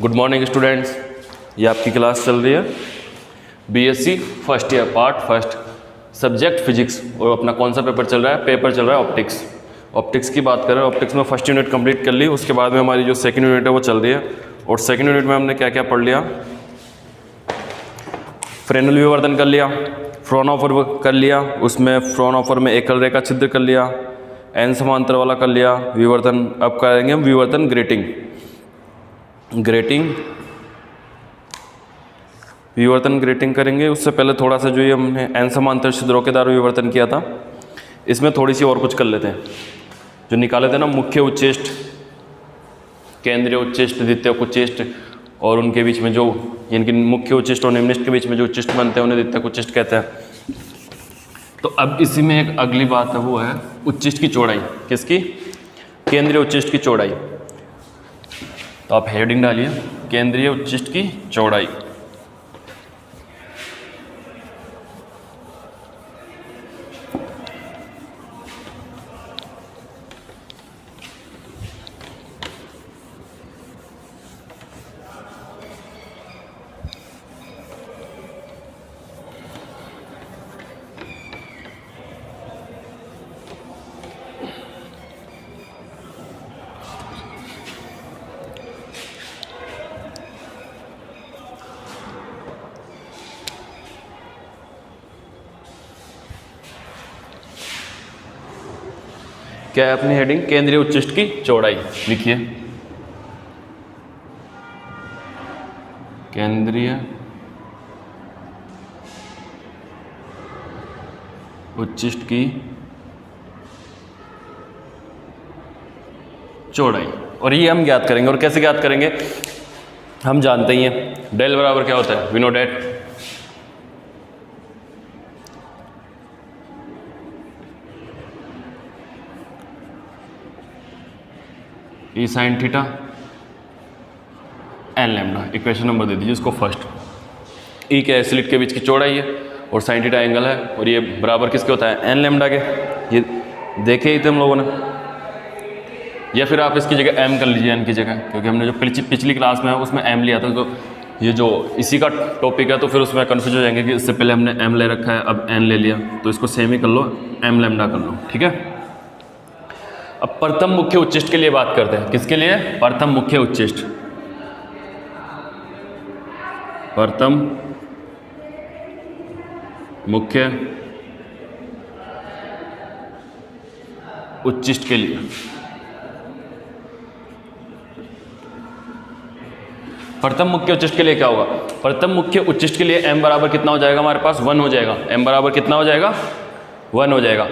Good morning students, ये आपकी class चल रही है BSc first year part first subject physics. और अपना कौन सा पेपर चल रहा है? पेपर चल रहा है ऑप्टिक्स। ऑप्टिक्स की बात करें, ऑप्टिक्स में फर्स्ट यूनिट कंप्लीट कर ली, उसके बाद में हमारी जो सेकंड यूनिट है वो चल रही है। और सेकंड यूनिट में हमने क्या क्या पढ़ लिया? फ्रेनेल विवर्तन कर लिया, फ्रॉनहोफर कर लिया, उसमें फ्रॉनहोफर में एकल रेखा छिद्र कर लिया, एन समांतर वाला कर लिया विवर्तन। अब करेंगे हम विवर्तन ग्रेटिंग। विवर्तन ग्रेटिंग करेंगे। उससे पहले थोड़ा सा जो ये हमने एन समांतर छिद्रों के द्वारा विवर्तन किया था, इसमें थोड़ी सी और कुछ कर लेते हैं। जो निकाले थे ना, मुख्य उच्चेष्ट, केंद्रीय उच्चेष्ट, द्वितीयक उच्चेष्ट, और उनके बीच में जो इनके मुख्य उच्चेष्ट और निम्निष्ट के बीच में जो उच्चेष्ट बनते हैं उन्हें द्वितीयक उच्चेष्ट कहते हैं। तो अब इसी में एक अगली बात है, वो है उच्चेष्ट की चौड़ाई। किसकी? केंद्रीय उच्चेष्ट की चौड़ाई। तो आप हेडिंग डालिए, केंद्रीय उच्चेष्ट की चौड़ाई। क्या है अपनी हेडिंग? केंद्रीय उच्चेष्ट की चौड़ाई। लिखिए, केंद्रीय उच्चेष्ट की चौड़ाई। और ये हम ज्ञात करेंगे। और कैसे ज्ञात करेंगे? हम जानते ही हैं डेल बराबर क्या होता है, we know that E sine theta N lambda. Equation number दे दीजिए इसको फर्स्ट। ई क्या है? स्लिट के बीच की चौड़ाई है, और साइन थीटा एंगल है, और ये बराबर किसके होता है? एन लैम्डा के। ये देखे ही थे हम लोगों ने। या फिर आप इसकी जगह एम कर लीजिए, एन की जगह, क्योंकि हमने जो पिछली क्लास में है उसमें एम लिया था। तो ये जो इसी का टॉपिक है तो फिर उसमें कन्फ्यूज हो जाएंगे कि इससे पहले हमने एम ले रखा है, अब एन ले लिया, तो इसको सेम ही कर लो, एम लैम्डा कर लो। ठीक है। अब प्रथम मुख्य उच्चेष्ट के लिए बात करते हैं। किसके लिए? प्रथम मुख्य उच्चेष्ट। प्रथम मुख्य उच्चेष्ट के लिए। प्रथम मुख्य उच्चेष्ट के लिए क्या होगा? प्रथम मुख्य उच्चेष्ट के लिए m बराबर कितना हो जाएगा? हमारे पास 1 हो जाएगा। m बराबर कितना हो जाएगा? 1 हो जाएगा।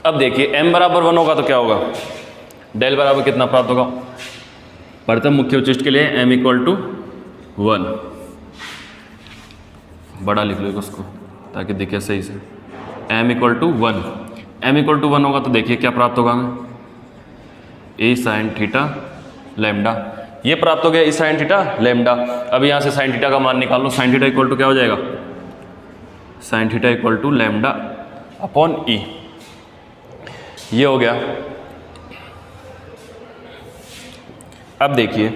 अब देखिए, m बराबर 1 होगा तो क्या होगा? डेल बराबर कितना प्राप्त होगा? प्रथम मुख्य उच्चेष्ट के लिए m इक्वल टू 1। बड़ा लिख लो उसको ताकि दिखे सही से। m equal to 1। m equal to 1 होगा तो देखिए क्या प्राप्त होगा हमें? A sine theta lambda. ये प्राप्त हो गया, ई साइन थीटा लैम्डा। अब यहाँ से साइन थीटा का मान निकाल लो। साइन थीटा इक्वल टू क्या हो जाएगा? Sine theta equal to lambda upon E. ये हो गया। अब देखिए,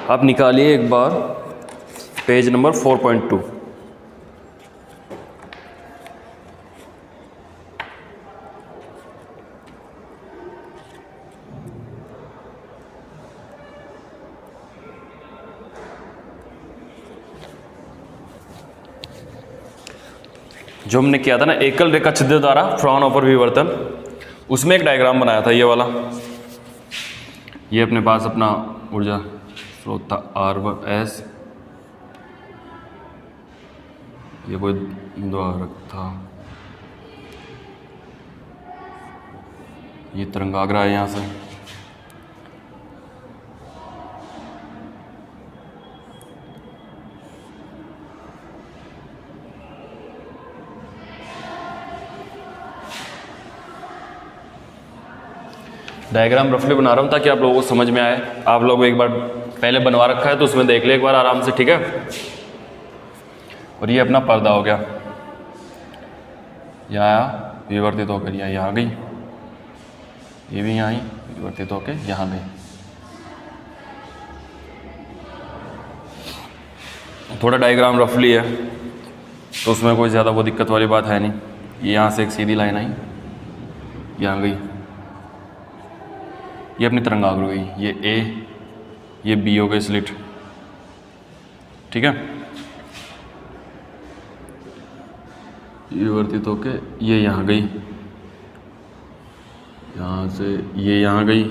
आप निकालिए एक बार पेज नंबर 4.2। जो हमने किया था ना एकल रेखा छिद्र द्वारा फ्रॉनहोफर विवर्तन, उसमें एक डायग्राम बनाया था ये वाला। ये अपने पास अपना ऊर्जा स्रोत था R1S, ये कोई द्वारक था, ये तरंगाग्र है यहाँ से। डायग्राम रफली बना रहा हूँ ताकि आप लोगों को समझ में आए। आप लोग एक बार पहले बनवा रखा है तो उसमें देख ले एक बार आराम से, ठीक है। और ये अपना पर्दा हो गया, यहाँ विवर्तित होकर यहाँ आ गई। ये भी यहाँ ही परिवर्तित होके यहाँ गई। थोड़ा डायग्राम रफली है तो उसमें कोई ज़्यादा वो दिक्कत वाली बात है नहीं। ये यहाँ से एक सीधी लाइन आई, यहाँ गई, ये अपनी तरंगाग्र हो गई, ये ए, ये बी हो गई स्लिट, ठीक है। ये वर्तित होके ये यहाँ गई, यहाँ से ये यहाँ गई,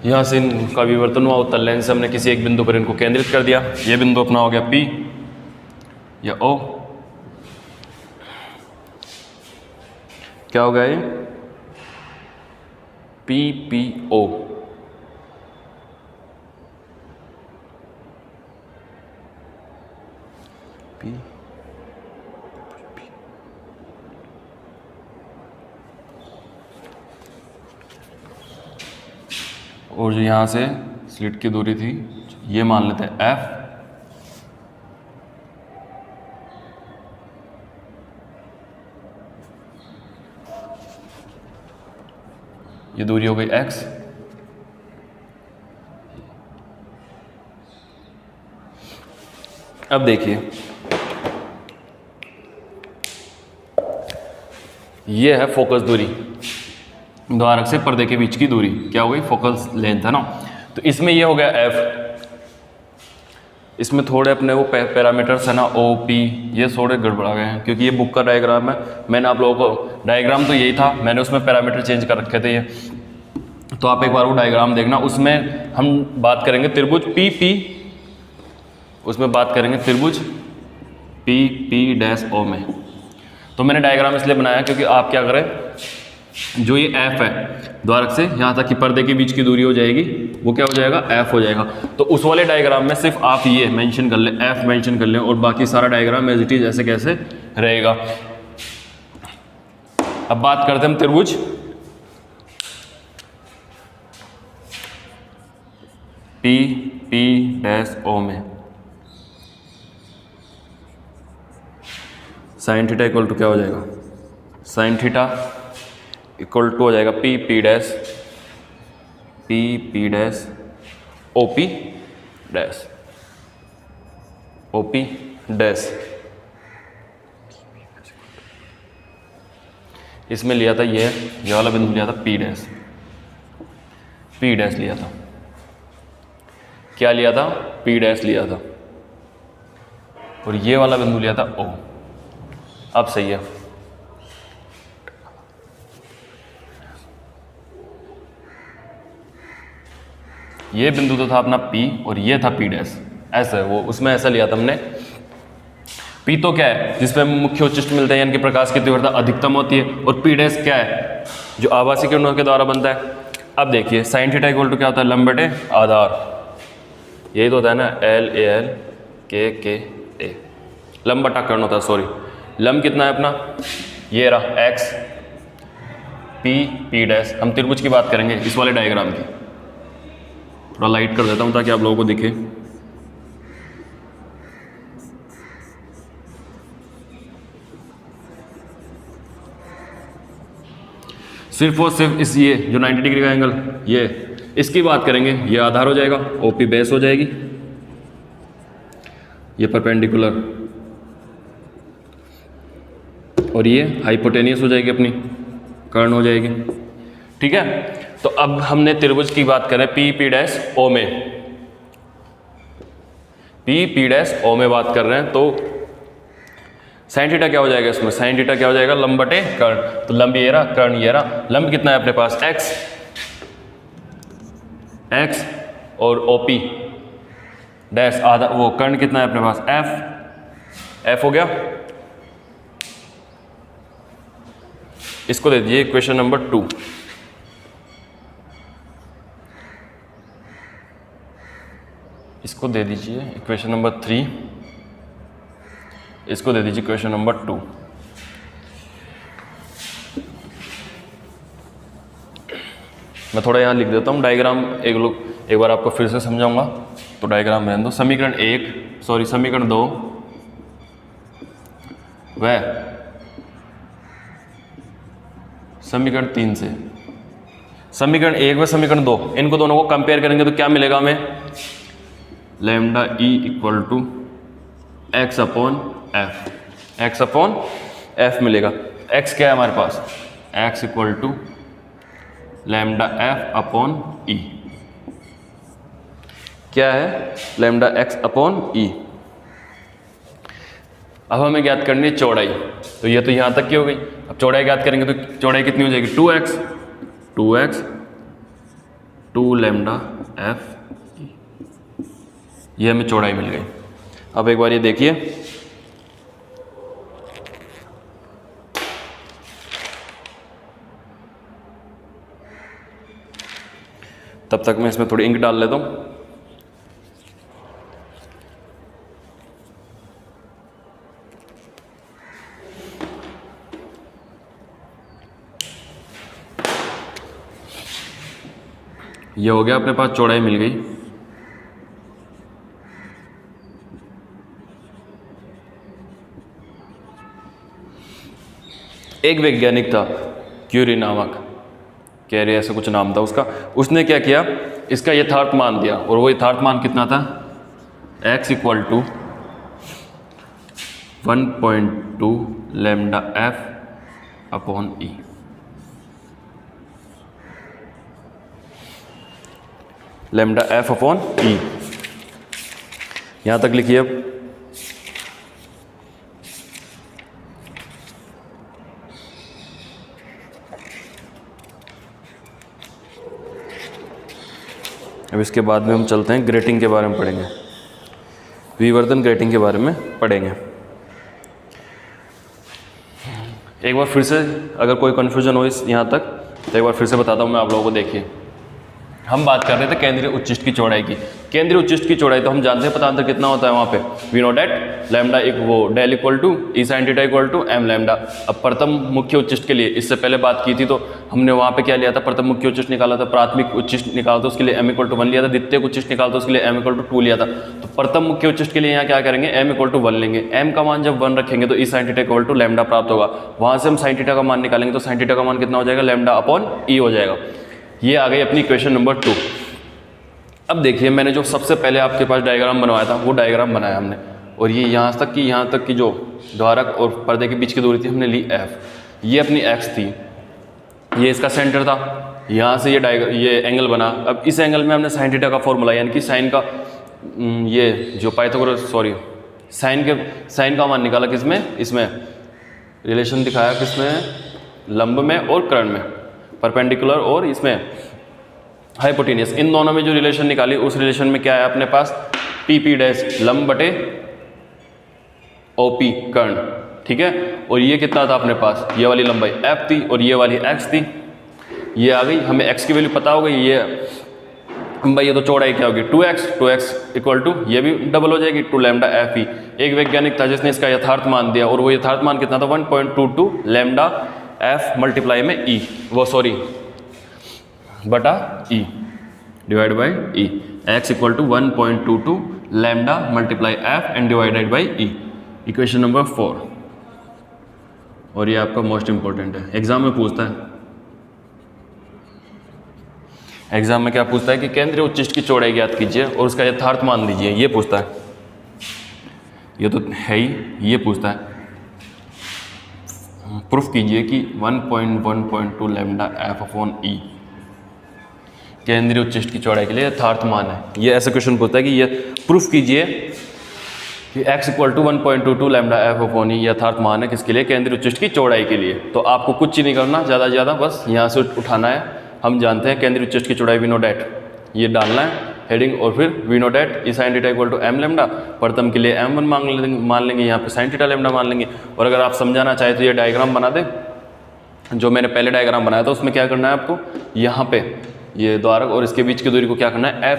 यहाँ से इनका विवर्तन हुआ, उत्तल लेंस से हमने किसी एक बिंदु पर इनको केंद्रित कर दिया। ये बिंदु अपना हो गया P या O, क्या हो गया ये PPO। और जो यहाँ से स्लिट की दूरी थी ये मान लेते हैं F, ये दूरी हो गई X, अब देखिए ये है फोकस दूरी, द्वारक से पर्दे के बीच की दूरी, क्या हो गई फोकस लेंथ है ना। तो इसमें ये हो गया F, इसमें थोड़े अपने वो पैरामीटर्स है ना OP, ये थोड़े गड़बड़ा गए हैं क्योंकि ये बुक का डायग्राम है। मैंने आप लोगों को डायग्राम तो यही था, मैंने उसमें पैरामीटर चेंज कर रखे थे ये, तो आप एक बार वो डायग्राम देखना। उसमें हम बात करेंगे त्रिभुज PP, उसमें बात करेंगे त्रिभुज PP-O में। तो मैंने डायग्राम इसलिए बनाया क्योंकि आप क्या करें, जो ये F है द्वारक से यहाँ तक कि पर्दे के बीच की दूरी हो जाएगी, वो क्या हो जाएगा F हो जाएगा। तो उस वाले डायग्राम में सिर्फ आप ये मेंशन कर लें, F मेंशन कर लें, और बाकी सारा डायग्राम एज इट इज ऐसे कैसे रहेगा। अब बात करते हैं हम त्रिभुज PP-O में। साइन थीटा इक्वल टू क्या हो जाएगा, साइन थीटा इक्वल टू हो जाएगा PP डैश OP डैश। इसमें लिया था ये वाला बिंदु लिया था P डैश लिया था, क्या लिया था P डैश लिया था, और ये वाला बिंदु लिया था O। अब सही है, ये बिंदु तो था अपना P और ये था P डैश, ऐसा है वो, उसमें ऐसा लिया था हमने। P तो क्या है, जिसपे मुख्य उच्चिष्ट मिलते हैं यानी कि प्रकाश की तीव्रता अधिकतम होती है, और P डैश क्या है, जो आभासी किरणों के द्वारा बनता है। अब देखिए साइन थीटा इक्वल टू क्या होता है, लंब बटे आधार, यही तो होता है ना, LAL KKA, लंब बटा कर्ण होता है, सॉरी लंब कितना है अपना, ये रहा X P डैश। हम त्रिभुज की बात करेंगे इस वाले डायग्राम की, थोड़ा लाइट कर देता हूँ ताकि आप लोगों को दिखे। सिर्फ और सिर्फ इस ये जो 90 डिग्री का एंगल, ये इसकी बात करेंगे, ये आधार हो जाएगा, OP बेस हो जाएगी, ये परपेंडिकुलर, और ये हाइपोटेनियस हो जाएगी, अपनी कर्ण हो जाएगी, ठीक है। तो अब हमने त्रिभुज की बात करें PP-O में, PP-O में बात कर रहे हैं, तो साइन थीटा क्या हो जाएगा इसमें, साइन थीटा क्या हो जाएगा, लंब बटे कर्ण। तो लंब ये रहा, कर्ण ये रहा, लंब कितना है अपने पास X और OP डैश आधा, वो कर्ण कितना है अपने पास F हो गया। इसको दे दीजिए इक्वेशन नंबर 2, इसको दे दीजिए इक्वेशन नंबर 3, इसको दे दीजिए इक्वेशन नंबर 2। मैं थोड़ा यहाँ लिख देता हूँ डायग्राम, एक बार आपको फिर से समझाऊंगा, तो डायग्राम रहने दो। समीकरण 1, सॉरी समीकरण 2 वह समीकरण 3 से, समीकरण 1 व समीकरण 2, इनको दोनों को कंपेयर करेंगे तो क्या मिलेगा हमें, lambda E equal to X upon F, X upon F मिलेगा। एक्स क्या है हमारे पास, X equal to lambda F upon E, क्या है, लैम्डा एक्स अपॉन ई। अब हमें ज्ञात करनी है चौड़ाई, तो ये तो यहाँ तक की हो गई। अब चौड़ाई ज्ञात करेंगे तो चौड़ाई कितनी हो जाएगी, 2x 2 लैम्डा एफ, ये हमें चौड़ाई मिल गई। अब एक बार ये देखिए, तब तक मैं इसमें थोड़ी इंक डाल लेता हूँ। ये हो गया, अपने पास चौड़ाई मिल गई। एक वैज्ञानिक था क्यूरी नामक, कैरी ऐसा कुछ नाम था उसका, उसने क्या किया, इसका यथार्थ मान दिया, और वो यथार्थ मान कितना था, x equal to 1.2 lambda F upon E. Lambda F upon E, यहां तक लिखिए। अब इसके बाद में हम चलते हैं ग्रेटिंग के बारे में पढ़ेंगे, विवर्तन ग्रेटिंग के बारे में पढ़ेंगे। एक बार फिर से अगर कोई कन्फ्यूजन हो इस यहाँ तक, तो एक बार फिर से बताता हूँ मैं आप लोगों को। देखिए, हम बात कर रहे थे केंद्रीय उच्चिष्ट की चौड़ाई की। केंद्रीय उच्चिष्ट की चौड़ाई तो हम जानते हैं, पतांतर कितना होता है वहाँ पे, वी नो डेट लैम्डा एक वो डेल equal to E sine theta equal to m lambda. अब प्रथम मुख्य उच्चिष्ट के लिए इससे पहले बात की थी, तो हमने वहाँ पे क्या लिया था, प्रथम मुख्य उच्चिष्ट निकाला था, प्राथमिक उच्चिष्ट निकाला था उसके लिए एम इक्वल टू 1 लिया था, द्वितीय उच्चिष्ट निकाला था उसके लिए एम इक्वल टू 2 लिया था। तो प्रथम मुख्य उच्चिष्ट के लिए यहाँ क्या करेंगे, एम इक्वल टू 1 लेंगे। एम का मान जब 1 रखेंगे तो E sine theta equal to lambda प्राप्त होगा। वहाँ से हम साइन थीटा का मान निकालेंगे तो साइन थीटा का मान कितना हो जाएगा, लैम्डा अपॉन ई हो जाएगा। ये आ गई अपनी इक्वेशन नंबर 2। अब देखिए, मैंने जो सबसे पहले आपके पास डायग्राम बनवाया था, वो डायग्राम बनाया हमने, और ये यहाँ तक की जो द्वारक और पर्दे के बीच की दूरी थी हमने ली f। ये अपनी x थी, ये इसका सेंटर था, यहाँ से ये एंगल बना। अब इस एंगल में हमने साइन थीटा का फॉर्मूला, यानी कि साइन का ये जो पाइथागोरस साइन का मान निकाला, किसमें, इसमें रिलेशन दिखाया, किसमें, लंब में और कर्ण में, परपेंडिकुलर और इसमें हाइपोटेनियस। इन दोनों में जो रिलेशन निकाली, उस रिलेशन में क्या है अपने पास, पी पी डैश लंब बटे ओपी कर्ण, ठीक है। और ये कितना था अपने पास, ये वाली लंबाई एफ थी और ये वाली एक्स थी। ये आ गई, हमें एक्स की वैल्यू पता हो गई, ये लंबाई, ये तो चौड़ाई क्या होगी 2x इक्वल टू, ये भी डबल हो जाएगी 2 लैम्डा एफ ई। एक वैज्ञानिक था जिसने इसका यथार्थ मान दिया, और वो यथार्थ मान कितना था, 1.22 लैम्डा एफ मल्टीप्लाई में ई, वो सॉरी बटा e divide by e, x equal to 1.22 lambda multiply f and divided by e, equation number 4। और ये आपका मोस्ट इंपॉर्टेंट है, एग्जाम में पूछता है। एग्जाम में क्या पूछता है कि केंद्रीय उच्चिष्ट की चौड़ाई ज्ञात कीजिए और उसका यथार्थ मान दीजिए, ये पूछता है। ये तो है ही, ये पूछता है प्रूफ कीजिए कि 1.1.2 लैम्डा एफ अपॉन ई केंद्रीय उच्चिष्ट की चौड़ाई के लिए यथार्थ मान है। ये ऐसा क्वेश्चन पूछता है कि ये प्रूफ कीजिए कि x equal to 1.22 lambda F upon E यथार्थ मान है, किसके लिए, केंद्रीय उच्चिष्ट की चौड़ाई के लिए। तो आपको कुछ ही नहीं करना, ज़्यादा से ज़्यादा बस यहाँ से उठाना है। हम जानते हैं केंद्रीय उच्चिष्ट की चौड़ाई वी नो डेट, ये डालना है हेडिंग, और फिर we know that E sine theta equal to m lambda, प्रथम के लिए m1 मान लेंगे, यहाँ पे साइन थीटा लैम्डा मान लेंगे। और अगर आप समझाना चाहे तो ये डायग्राम बना दें, जो मैंने पहले डायग्राम बनाया था, उसमें क्या करना है आपको, यहाँ पे ये द्वारक और इसके बीच की दूरी को क्या करना है,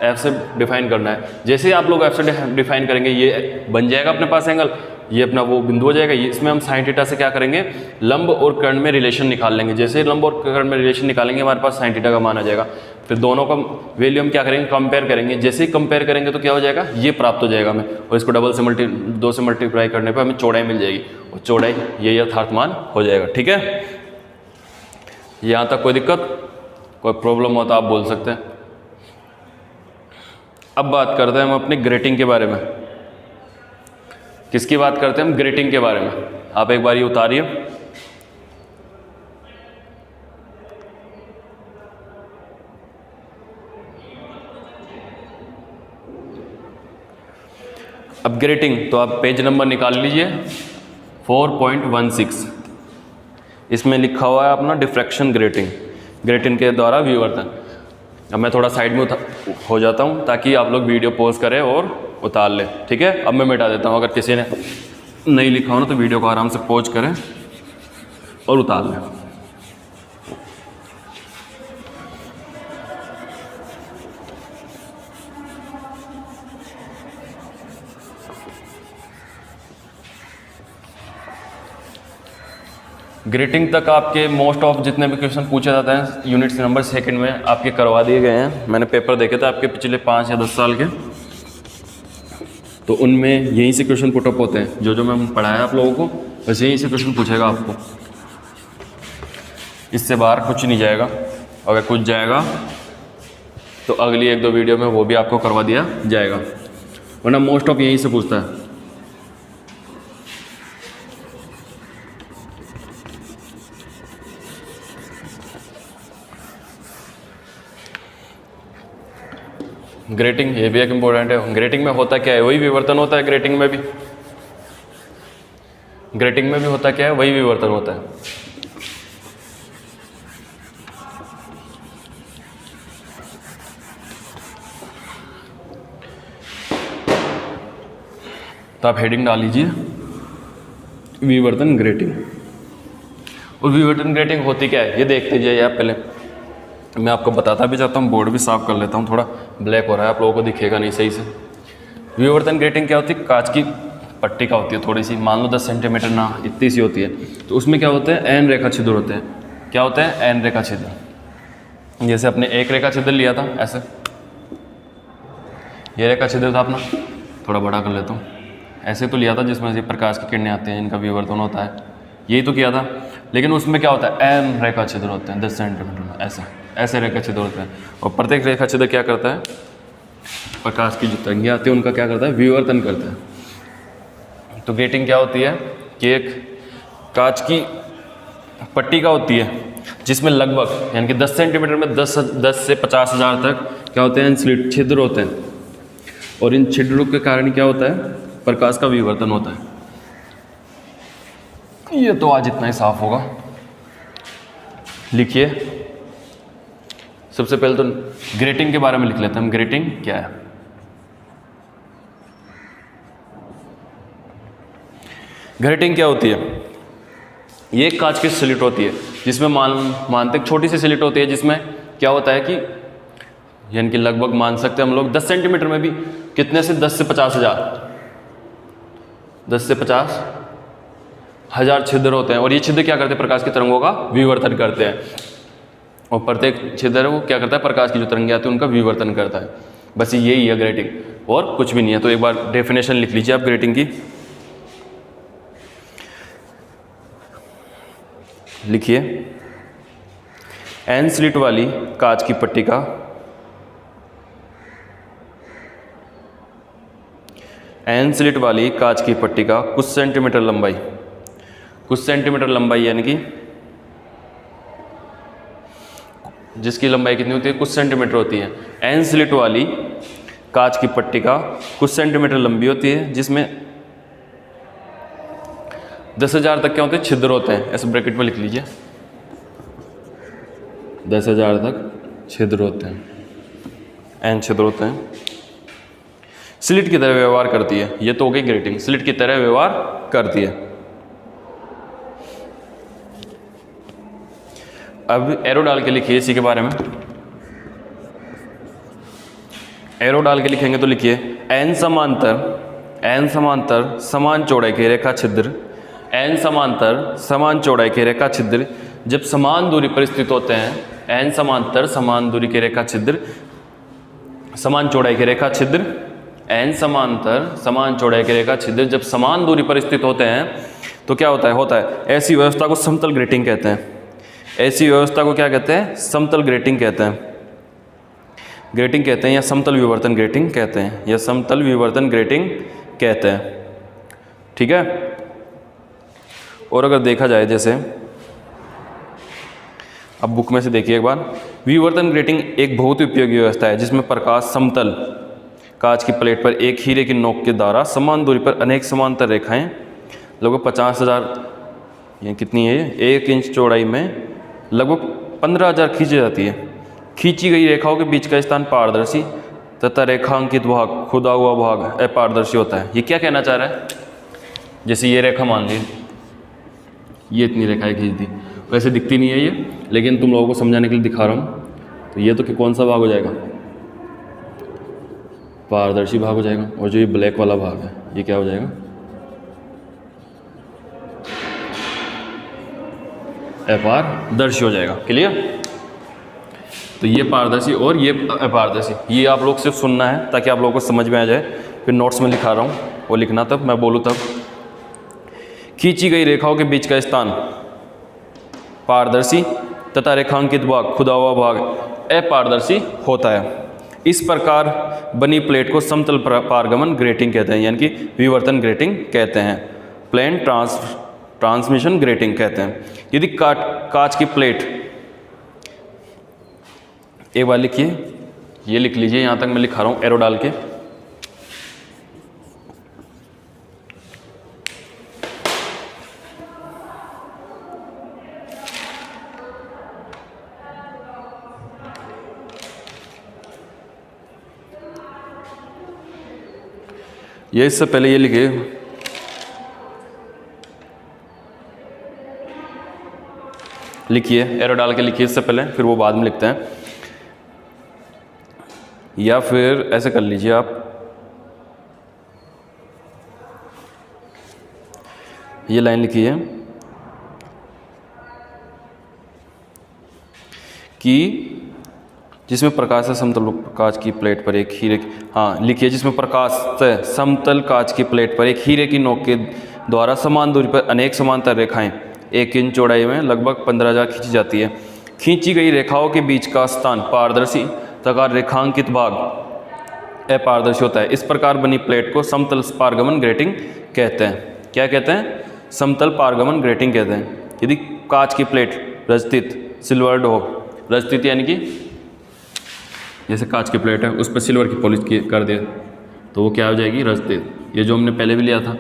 एफ से डिफाइन करना है। जैसे ही आप लोग एफ से डिफाइन करेंगे, ये बन जाएगा अपने पास एंगल, ये अपना वो बिंदु हो जाएगा। ये इसमें हम साइन थीटा से क्या करेंगे, लंब और कर्ण में रिलेशन निकाल लेंगे। जैसे ही लंब और कर्ण में रिलेशन निकालेंगे, हमारे पास साइन थीटा का मान आ जाएगा। फिर दोनों का वैल्यू हम क्या करेंगे, कंपेयर करेंगे। जैसे ही कंपेयर करेंगे तो क्या हो जाएगा, ये प्राप्त हो जाएगा हमें, और इसको 2 से मल्टीप्लाई करने पर हमें चौड़ाई मिल जाएगी, और चौड़ाई ये यथार्थ मान हो जाएगा, ठीक है। यहाँ तक कोई दिक्कत, कोई प्रॉब्लम हो तो आप बोल सकते हैं। अब बात करते हैं हम अपनी ग्रेटिंग के बारे में। किसकी बात करते हैं हम? ग्रेटिंग के बारे में। आप एक बार ये उतारिए। अब ग्रेटिंग, तो आप पेज नंबर निकाल लीजिए 4.16। इसमें लिखा हुआ है अपना डिफ्रैक्शन ग्रेटिंग, ग्रेटिंग के द्वारा विवर्तन। अब मैं थोड़ा साइड में हो जाता हूँ ताकि आप लोग वीडियो पॉज करें और उतार लें, ठीक है। अब मैं मिटा देता हूँ, अगर किसी ने नहीं लिखा हो ना तो वीडियो को आराम से पॉज करें और उतार लें। ग्रेटिंग तक आपके मोस्ट ऑफ जितने भी क्वेश्चन पूछे जाते हैं यूनिट्स नंबर सेकंड में आपके करवा दिए गए हैं। मैंने पेपर देखे थे आपके पिछले 5 या 10 साल के, तो उनमें यहीं से क्वेश्चन पुटअप होते हैं। जो मैं पढ़ाया आप लोगों को बस यहीं से क्वेश्चन पूछेगा आपको, इससे बाहर कुछ नहीं जाएगा। अगर कुछ जाएगा तो अगली 1-2 वीडियो में वो भी आपको करवा दिया जाएगा, वरना मोस्ट ऑफ यहीं से पूछता है। ग्रेटिंग ये भी एक इम्पोर्टेंट है। ग्रेटिंग में होता क्या है? वही विवर्तन होता है। ग्रेटिंग में भी होता क्या है? वही विवर्तन होता है। तो आप हेडिंग डाल लीजिए विवर्तन ग्रेटिंग। और विवर्तन ग्रेटिंग होती क्या है ये देखते जाइए आप। पहले मैं आपको बताता भी चाहता हूँ, बोर्ड भी साफ कर लेता हूँ, थोड़ा ब्लैक हो रहा है, आप लोगों को दिखेगा नहीं सही से। विवर्तन ग्रेटिंग क्या होती है? कांच की पट्टी का होती है, थोड़ी सी, मान लो 10 सेंटीमीटर ना इतनी सी होती है। तो उसमें क्या होता है? एन रेखा छिद्र होते हैं। क्या होता है? एन रेखा छिद्र। जैसे अपने एक रेखा छिद्र लिया था ऐसे, ये रेखा छिद्र था अपना, थोड़ा बड़ा कर लेता हूँ, ऐसे तो लिया था जिसमें से प्रकाश की किरणें आती हैं, इनका विवर्तन होता है, यही तो किया था। लेकिन उसमें क्या होता है? एन रेखा छिद्र होते हैं 10 सेंटीमीटर में, ऐसे रेखा छिद्र होते हैं। और प्रत्येक रेखा छिद्र क्या करता है? प्रकाश की जो तरंगें आती है उनका क्या करता है? विवर्तन करता है। तो ग्रेटिंग क्या होती है कि एक कांच की पट्टी का होती है जिसमें लगभग यानी कि 10 सेंटीमीटर में 10 से 50,000 तक क्या होते हैं? स्लिट छिद्र होते हैं। और इन छिद्रों के कारण क्या होता है? प्रकाश का विवर्तन होता है। ये तो आज इतना ही साफ होगा। लिखिए, सबसे पहले तो ग्रेटिंग के बारे में लिख लेते हैं हम। ग्रेटिंग क्या है? ग्रेटिंग क्या होती है? ये एक कांच की स्लिट होती है जिसमें मानते छोटी सी स्लिट होती है, जिसमें क्या होता है कि यानी कि लगभग मान सकते हैं हम लोग 10 सेंटीमीटर में भी कितने से 10 से 50,000 10 से 50,000 छिद्र होते हैं। और ये छिद्र क्या करते हैं? प्रकाश की तरंगों का विवर्तन करते हैं। और प्रत्येक छिद्र वो क्या करता है? प्रकाश की जो तरंगें आती है उनका विवर्तन करता है। बस यही है ग्रेटिंग, और कुछ भी नहीं है। तो एक बार डेफिनेशन लिख लीजिए आप ग्रेटिंग की। लिखिए, एन स्लिट वाली कांच की पट्टी का एन स्लिट वाली कांच की पट्टी का कुछ सेंटीमीटर लंबाई यानी कि जिसकी लंबाई कितनी होती है? कुछ सेंटीमीटर होती है। एन स्लिट वाली कांच की पट्टी का कुछ सेंटीमीटर लंबी होती है, जिसमें 10,000 तक क्या होते हैं? छिद्र होते हैं। ऐसे ब्रैकेट में लिख लीजिए, 10,000 तक छिद्र होते हैं, एन छिद्र होते हैं। स्लिट की तरह व्यवहार करती है। ये तो हो गई ग्रेटिंग, स्लिट की तरह व्यवहार करती है। अब एरो डाल के लिखिए इसी के बारे में। एरो डाल के लिखेंगे तो लिखिए, एन समांतर समान चौड़ाई के रेखा छिद्र, एन समांतर समान चौड़ाई के रेखा छिद्र जब समान दूरी पर स्थित होते हैं। एन समांतर समान दूरी के रेखा छिद्र, समान चौड़ाई के रेखा छिद्र, एन समांतर समान चौड़ाई के रेखा छिद्र जब समान दूरी पर स्थित होते हैं तो क्या होता है? ऐसी व्यवस्था को समतल ग्रेटिंग कहते हैं। ऐसी व्यवस्था को क्या कहते हैं? समतल ग्रेटिंग कहते हैं। ग्रेटिंग कहते हैं या समतल विवर्तन ग्रेटिंग कहते हैं, या समतल विवर्तन ग्रेटिंग कहते हैं। ठीक है। और अगर देखा जाए जैसे अब बुक में से देखिए एक बार, विवर्तन ग्रेटिंग एक बहुत ही उपयोगी व्यवस्था है जिसमें प्रकाश समतल कांच की प्लेट पर एक हीरे की नोक के द्वारा समान दूरी पर अनेक समांतर रेखाएं लगभग 50,000, ये कितनी है, 1 इंच चौड़ाई में लगभग 15,000 खींची जाती है। खींची गई रेखाओं के बीच का स्थान पारदर्शी तथा रेखांकित भाग, खुदा हुआ भाग अपारदर्शी होता है। ये क्या कहना चाह रहा है? जैसे ये रेखा मान ली, ये इतनी रेखाएं खींच दी, वैसे दिखती नहीं है ये, लेकिन तुम लोगों को समझाने के लिए दिखा रहा हूँ। तो ये तो कि कौन सा भाग हो जाएगा? पारदर्शी भाग हो जाएगा। और जो ये ब्लैक वाला भाग है ये क्या हो जाएगा? अपारदर्शी हो जाएगा। क्लियर? तो ये पारदर्शी और ये अपारदर्शी, ये आप लोग सिर्फ सुनना है ताकि आप लोगों को समझ में आ जाए। फिर नोट्स में लिखा रहा हूँ, वो लिखना तब मैं बोलूँ तब। खींची गई रेखाओं के बीच का स्थान पारदर्शी तथा रेखांकित भाग, खुदा हुआ भाग अपारदर्शी होता है। इस प्रकार बनी प्लेट को समतल पारगमन ग्रेटिंग कहते हैं, यानी कि विवर्तन ग्रेटिंग कहते हैं, प्लेन ट्रांसमिशन ग्रेटिंग कहते हैं। यदि कांच की प्लेट, एक बार लिखिए, ये लिख लीजिए, यहाँ तक मैं लिखा रहा हूँ एरो डाल के। ये इससे पहले ये लिखिए, एरो डाल के लिखिए इससे पहले, फिर वो बाद में लिखते हैं। या फिर ऐसे कर लीजिए आप, ये लाइन लिखिए कि जिसमें प्रकाश से समतल कांच की प्लेट पर एक हीरे, हाँ लिखिए, जिसमें प्रकाश से समतल कांच की प्लेट पर एक हीरे की नोक के द्वारा समान दूरी पर अनेक समांतर रेखाएं 1 इंच चौड़ाई में लगभग 15,000 खींची जाती है। खींची गई रेखाओं के बीच का स्थान पारदर्शी तथा रेखांकित भाग अपारदर्शी होता है। इस प्रकार बनी प्लेट को समतल पारगमन ग्रेटिंग कहते हैं। क्या कहते हैं? समतल पारगमन ग्रेटिंग कहते हैं। यदि कांच की प्लेट रजतित सिल्वर्ड हो, रजतित यानी कि जैसे कांच की प्लेट है उस पर सिल्वर की पॉलिश कर दिया तो वो क्या हो जाएगी? रजतित। ये जो हमने पहले भी लिया था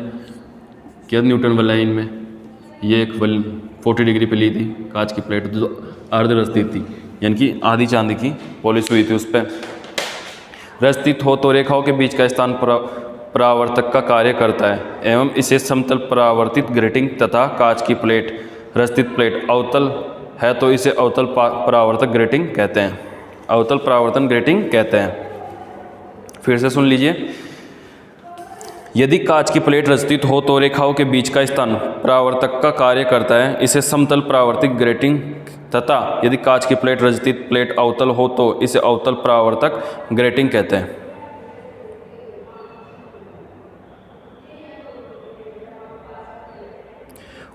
क्या, न्यूटन वाला लाइन में, ये एक 40 डिग्री पे ली थी कांच की प्लेट जो अर्ध रजतित थी, यानी कि आधी चांदी की पॉलिश हुई थी उस पर। रजतित हो तो रेखाओं के बीच का स्थान परावर्तक का कार्य करता है एवं इसे समतल परावर्तित ग्रेटिंग तथा कांच की प्लेट रजतित प्लेट अवतल है तो इसे अवतल परावर्तक ग्रेटिंग कहते हैं, अवतल परावर्तन ग्रेटिंग कहते हैं। फिर से सुन लीजिए, यदि कांच की प्लेट रजतित हो तो रेखाओं के बीच का स्थान परावर्तक का कार्य करता है, इसे समतल परावर्तित ग्रेटिंग तथा यदि कांच की प्लेट रजतित प्लेट अवतल हो तो इसे अवतल परावर्तक ग्रेटिंग कहते हैं।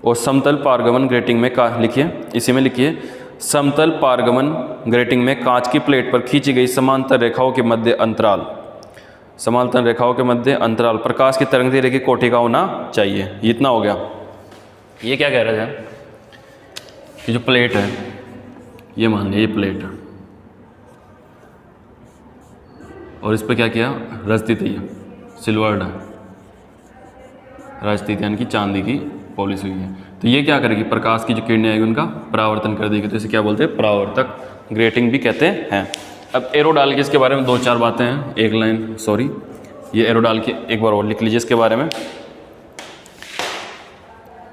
और समतल पारगमन ग्रेटिंग में लिखिए, इसी में लिखिए, समतल पारगमन ग्रेटिंग में कांच की प्लेट पर खींची गई समांतर रेखाओं के मध्य अंतराल, समांतर रेखाओं के मध्य अंतराल प्रकाश की तरंगती रेखा की कोटि का होना चाहिए। ये इतना हो गया। ये क्या कह रहा है कि जो प्लेट है, ये मान लीजिए ये प्लेट है और इस पर क्या किया? रजतित है, सिल्वर्ड है, रजतित यानी कि चांदी की पॉलिश हुई है। तो ये क्या करेगी? प्रकाश की जो किरणें आएगी उनका परावर्तन कर देगी, तो इसे क्या बोलते हैं? परावर्तक ग्रेटिंग भी कहते हैं। अब एरो डाल के इसके बारे में 2-4 बातें हैं, एक लाइन, सॉरी, ये एरो डाल के एक बार और लिख लीजिए इसके बारे में।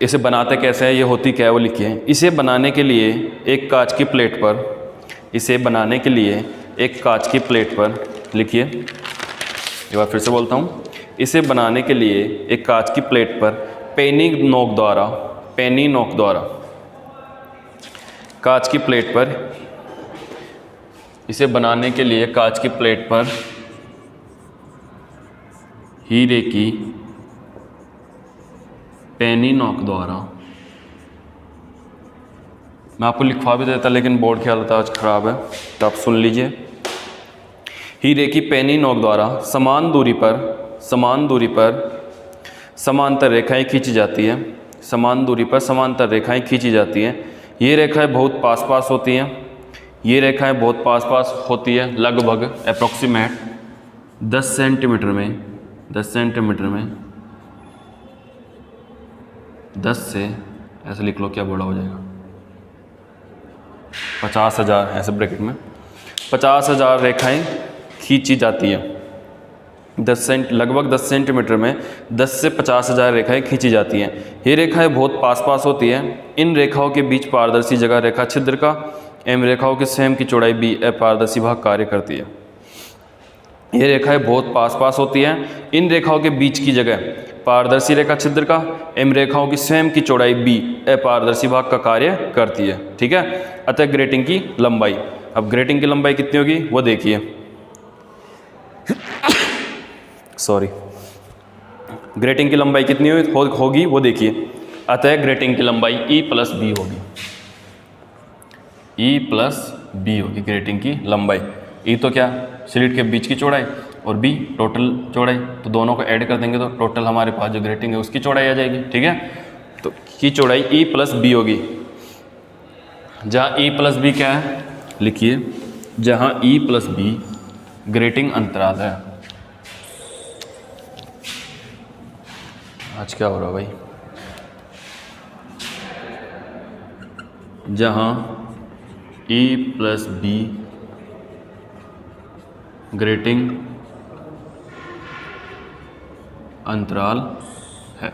इसे बनाते कैसे हैं, ये होती क्या है वो लिखिए। इसे बनाने के लिए एक कांच की प्लेट पर, इसे बनाने के लिए एक कांच की प्लेट पर लिखिए, एक बार फिर से बोलता हूँ, इसे बनाने के लिए एक कांच की प्लेट पर पेनी नोक द्वारा कांच की प्लेट पर, इसे बनाने के लिए कांच की प्लेट पर हीरे की पेनी नोक द्वारा मैं आपको लिखवा भी देता लेकिन बोर्ड की हालत आज ख़राब है, तो आप सुन लीजिए। हीरे की पैनी नोक द्वारा समान दूरी पर समांतर रेखाएं खींची जाती है। समान दूरी पर समांतर रेखाएं खींची जाती हैं। ये रेखाएं बहुत पास पास होती हैं। ये रेखाएं बहुत पास पास होती है, लगभग अप्रोक्सीमेट 10 सेंटीमीटर में 10 से ऐसे लिख लो, क्या बड़ा हो जाएगा, 50,000 ऐसे ब्रैकेट में 50,000 रेखाएं खींची जाती है। लगभग 10 सेंटीमीटर में 10 से 50,000 रेखाएं खींची जाती हैं। ये रेखाएं बहुत पास पास होती हैं। इन रेखाओं के बीच पारदर्शी जगह रेखा छिद्र का एम रेखाओं के स्वयं की चौड़ाई बी अपारदर्शी भाग कार्य करती है। ये रेखाएं बहुत पास पास होती हैं। इन रेखाओं के बीच की जगह पारदर्शी रेखा छिद्र का एम रेखाओं की स्वयं की चौड़ाई बी अपारदर्शी भाग का कार्य करती है। ठीक है, अतः ग्रेटिंग की लंबाई, अब ग्रेटिंग की लंबाई कितनी होगी वो देखिए, सॉरी, ग्रेटिंग की लंबाई कितनी होगी वो देखिए। अतः ग्रेटिंग की लंबाई E प्लस बी होगी, E प्लस बी होगी ग्रेटिंग की लंबाई। E तो क्या, स्लिट के बीच की चौड़ाई, और B टोटल चौड़ाई, तो दोनों को ऐड कर देंगे तो टोटल हमारे पास जो ग्रेटिंग है उसकी चौड़ाई आ जाएगी। ठीक है, तो की चौड़ाई E प्लस बी होगी। जहाँ E प्लस बी क्या है लिखिए, जहाँ E प्लस बी ग्रेटिंग अंतराल है। आज क्या हो रहा है भाई, जहाँ E प्लस बी ग्रेटिंग अंतराल है।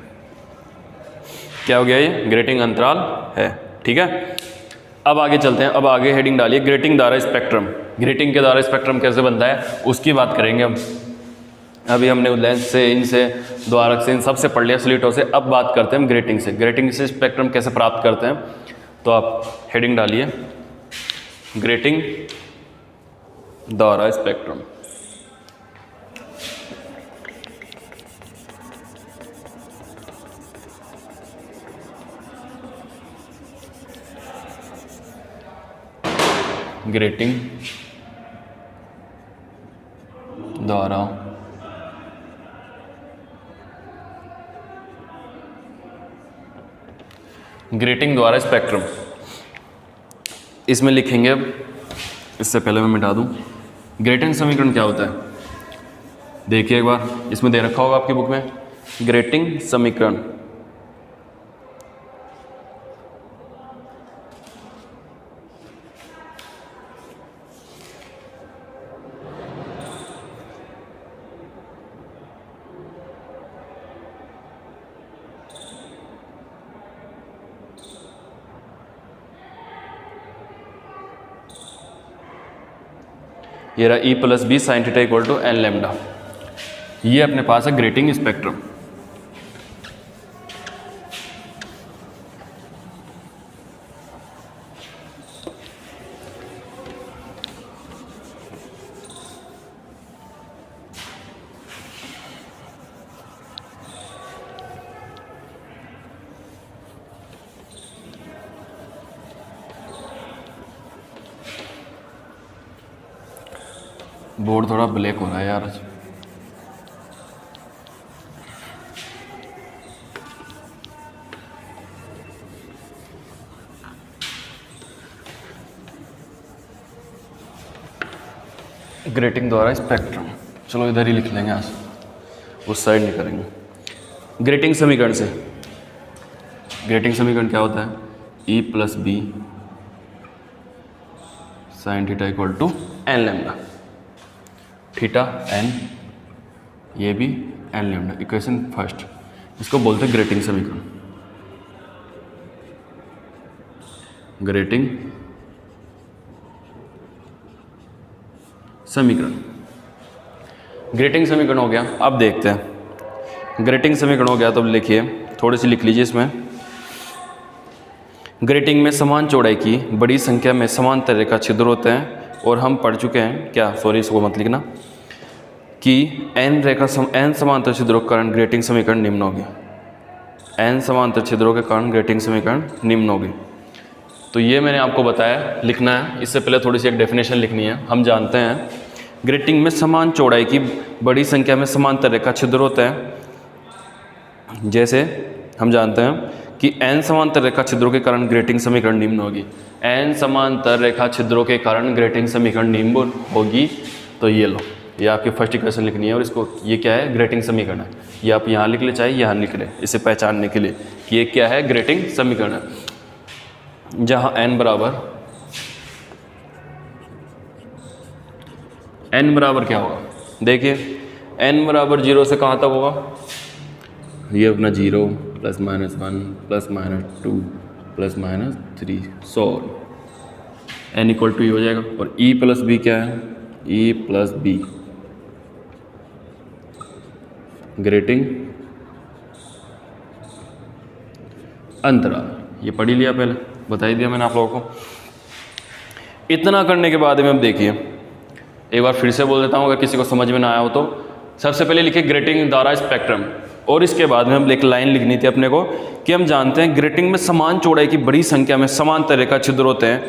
क्या हो गया, ये ग्रेटिंग अंतराल है। ठीक है, अब आगे चलते हैं। अब आगे हेडिंग डालिए ग्रेटिंग द्वारा स्पेक्ट्रम। ग्रेटिंग के द्वारा स्पेक्ट्रम कैसे बनता है उसकी बात करेंगे हम। अभी हमने लेंस से, इनसे, द्वारक से, इन सबसे पढ़ लिया, स्लिटों से। अब बात करते हैं हम ग्रेटिंग से। ग्रेटिंग से स्पेक्ट्रम कैसे प्राप्त करते हैं, तो आप हेडिंग डालिए ग्रेटिंग द्वारा स्पेक्ट्रम। ग्रेटिंग द्वारा स्पेक्ट्रम, इसमें लिखेंगे। अब इससे पहले मैं मिटा दूं, ग्रेटिंग समीकरण क्या होता है देखिए एक बार, इसमें दे रखा होगा आपकी बुक में ग्रेटिंग समीकरण। ये रहा E plus B sine theta equal to n lambda. ये अपने पास है ग्रेटिंग स्पेक्ट्रम। बोर्ड थोड़ा ब्लैक हो रहा है यार आज। ग्रेटिंग द्वारा स्पेक्ट्रम, चलो इधर ही लिख लेंगे आज, उस साइड नहीं करेंगे। ग्रेटिंग समीकरण से, ग्रेटिंग समीकरण क्या होता है, E plus B sine theta equal to n lambda, theta n, ये भी एन लैम्डा, इक्वेशन फर्स्ट। इसको बोलते हैं ग्रेटिंग समीकरण। ग्रेटिंग समीकरण, ग्रेटिंग समीकरण हो गया। अब देखते हैं ग्रेटिंग समीकरण हो गया, तो लिखिए, थोड़ी सी लिख लीजिए इसमें। ग्रेटिंग में समान चौड़ाई की बड़ी संख्या में समांतर रेखा छिद्र होते हैं, और हम पढ़ चुके हैं क्या, सॉरी इसको मत लिखना, कि एन समांतर छिद्रों के कारण ग्रेटिंग समीकरण निम्न होगी। एन समांतर छिद्रों के कारण ग्रेटिंग समीकरण निम्न होगी। तो ये मैंने आपको बताया लिखना है। इससे पहले थोड़ी सी एक डेफिनेशन लिखनी है। हम जानते हैं ग्रेटिंग में समान चौड़ाई की बड़ी संख्या में समांतर रेखा छिद्र होते हैं। जैसे हम जानते हैं कि n समांतर रेखा छिद्रों के कारण ग्रेटिंग समीकरण निम्न होगी। n समांतर रेखा छिद्रों के कारण ग्रेटिंग समीकरण निम्न होगी। तो ये लो, ये आपकी फर्स्ट इक्वेशन लिखनी है और इसको, ये क्या है, ग्रेटिंग समीकरण है। ये आप यहाँ लिख ले चाहे यहाँ लिख ले, इसे पहचानने के लिए कि ये क्या है, ग्रेटिंग समीकरण है। जहाँ n बराबर क्या होगा, देखिए n बराबर 0 से कहाँ तक होगा, ये अपना 0 +-1 +-2 +-3 100 n = e हो जाएगा। और e + b क्या है, e + b ग्रेटिंग अंतराल। ये पढ़ ही लिया, पहले बता ही दिया मैंने आप लोगों को। इतना करने के बाद में अब देखिए, एक बार फिर से बोल देता हूँ अगर किसी को समझ में ना आया हो तो। सबसे पहले लिखिए ग्रेटिंग द्वारा स्पेक्ट्रम, और इसके बाद में हम एक लाइन लिखनी थी अपने को कि हम जानते हैं ग्रेटिंग में समान चौड़ाई की बड़ी संख्या में समांतर रेखा छिद्र होते हैं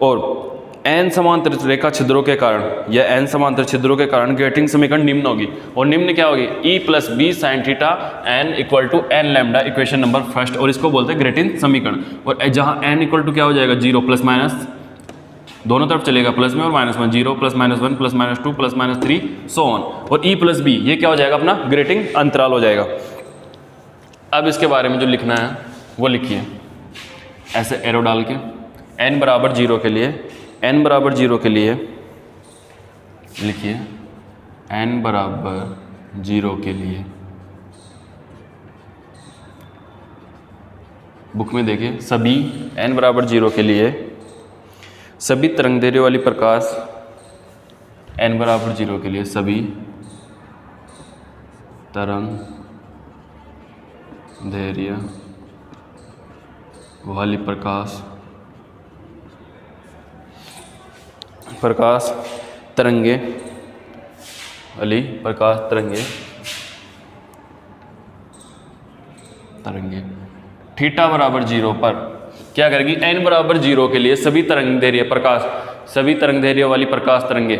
और n समांतर रेखा छिद्रों के कारण या n समांतर छिद्रों के कारण ग्रेटिंग समीकरण निम्न होगी। और निम्न क्या होगी, e + b sin theta n = n lambda, equation number first. और इसको बोलते हैं ग्रेटिंग समीकरण। और जहाँ n = क्या हो जाएगा, 0 ± दोनों तरफ चलेगा, प्लस में और माइनस में, 0 +-1 +-2 +-3 सो ऑन। और e + b ये क्या हो जाएगा, अपना ग्रेटिंग अंतराल हो जाएगा। अब इसके बारे में जो लिखना है वो लिखिए ऐसे एरो डाल के, n = 0 के लिए, n = 0 के लिए लिखिए n = 0 के लिए, बुक में देखिए सभी n = 0 के लिए सभी तरंगदैर्घ्य वाली प्रकाश, n = 0 के लिए सभी तरंगदैर्घ्य वाली प्रकाश तरंगे थीटा = 0 पर क्या करेगी, n = 0 के लिए सभी तरंगदैर्घ्य वाली प्रकाश तरंगे,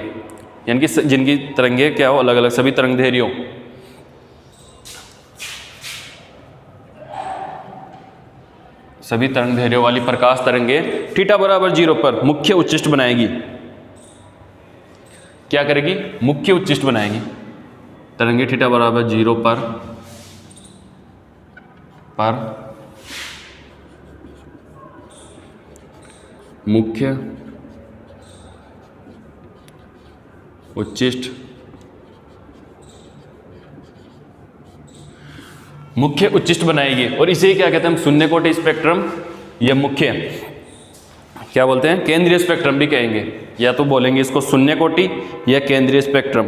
यानी कि जिनकी तरंगे क्या हो, अलग अलग सभी तरंगदैर्घ्यों वाली प्रकाश तरंगे थीटा = 0 पर मुख्य उच्चिष्ट बनाएगी। क्या करेगी, मुख्य उच्चिष्ट बनाएगी। तरंगे थीटा = 0 पर मुख्य उच्चिष्ट बनाएगी। और इसे क्या कहते हैं हम, शून्य कोटि स्पेक्ट्रम या मुख्य, क्या बोलते हैं, केंद्रीय स्पेक्ट्रम भी कहेंगे, या तो बोलेंगे इसको शून्य कोटि या केंद्रीय स्पेक्ट्रम।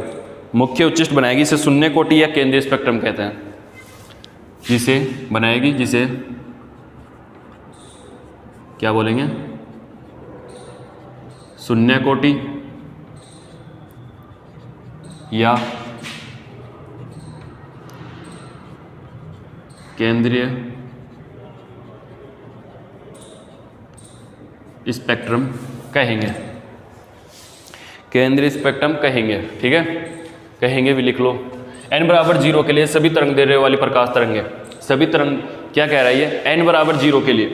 मुख्य उच्चिष्ट बनाएगी, इसे शून्य कोटि या केंद्रीय स्पेक्ट्रम कहते हैं। जिसे बनाएगी, जिसे क्या बोलेंगे, शून्य कोटि या केंद्रीय स्पेक्ट्रम कहेंगे, केंद्रीय स्पेक्ट्रम कहेंगे। ठीक है, कहेंगे भी लिख लो। n = 0 के लिए सभी तरंगदैर्घ्य वाली प्रकाश तरंगे, सभी तरंग क्या कह रहा है ये, n = 0 के लिए,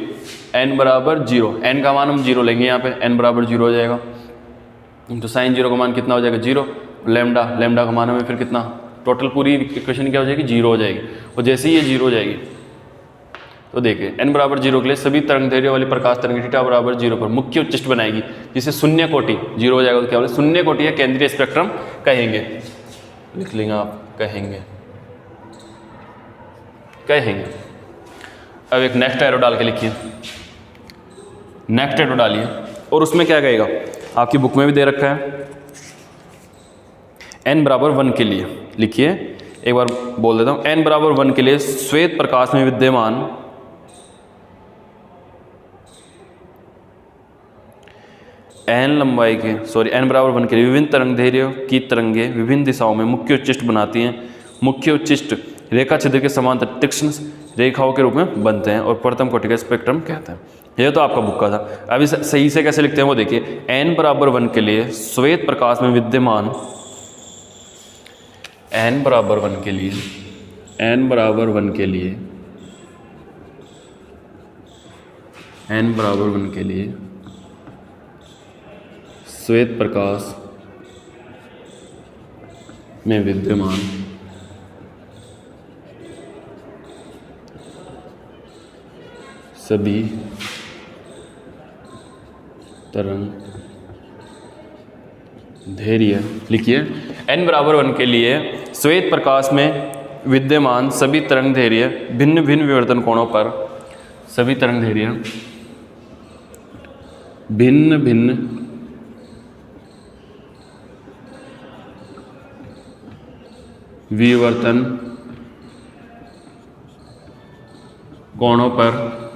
n = 0, n का मान हम 0 लेंगे यहाँ पे, n = 0 हो जाएगा। तो sin 0 का मान कितना हो जाएगा, 0। लैम्डा का मान हमें फिर कितना, टोटल पूरी इक्वेशन क्या हो जाएगी, 0 हो जाएगी। और जैसे ही ये 0 हो जाएगी तो देखिए n = 0 के लिए सभी तरंगदैर्घ्य वाली प्रकाश तरंगे थीटा = 0 पर मुख्य उच्चिष्ट बनाएगी, जिसे शून्य कोटि 0 हो जाएगा। तो क्या बोले, शून्य कोटि या केंद्रीय स्पेक्ट्रम कहेंगे। लिख लेंगे आप, कहेंगे। अब एक नेक्स्ट एरो डाल के लिखिए, नेक्स्ट एरो डालिए और उसमें क्या कहेगा, आपकी बुक में भी दे रखा है। n = 1 के लिए लिखिए, एक बार बोल देता हूँ, n = 1 के लिए श्वेत प्रकाश में विद्यमान n लंबाई के n = 1 के लिए विभिन्न तरंगदैर्घ्य की तरंगे विभिन्न दिशाओं में मुख्य उच्चिष्ट बनाती हैं। मुख्य उच्चिष्ट रेखा छिद्र के समांतर तीक्ष्ण रेखाओं के रूप में बनते हैं और प्रथम कोटि का स्पेक्ट्रम कहते हैं। ये तो आपका बुक का था। अब इसे सही से कैसे लिखते हैं वो देखिए। n बराबर 1 के लिए श्वेत प्रकाश में विद्यमान, n बराबर 1 के लिए, n बराबर 1 के लिए, n बराबर 1 के लिए श्वेत प्रकाश में विद्यमान सभी तरंग दैर्घ्य, लिखिए n बराबर 1 के लिए श्वेत प्रकाश में विद्यमान सभी तरंग दैर्घ्य भिन्न भिन्न विवर्तन कोणों पर, सभी तरंग दैर्घ्य भिन्न भिन्न विवर्तन कोणों पर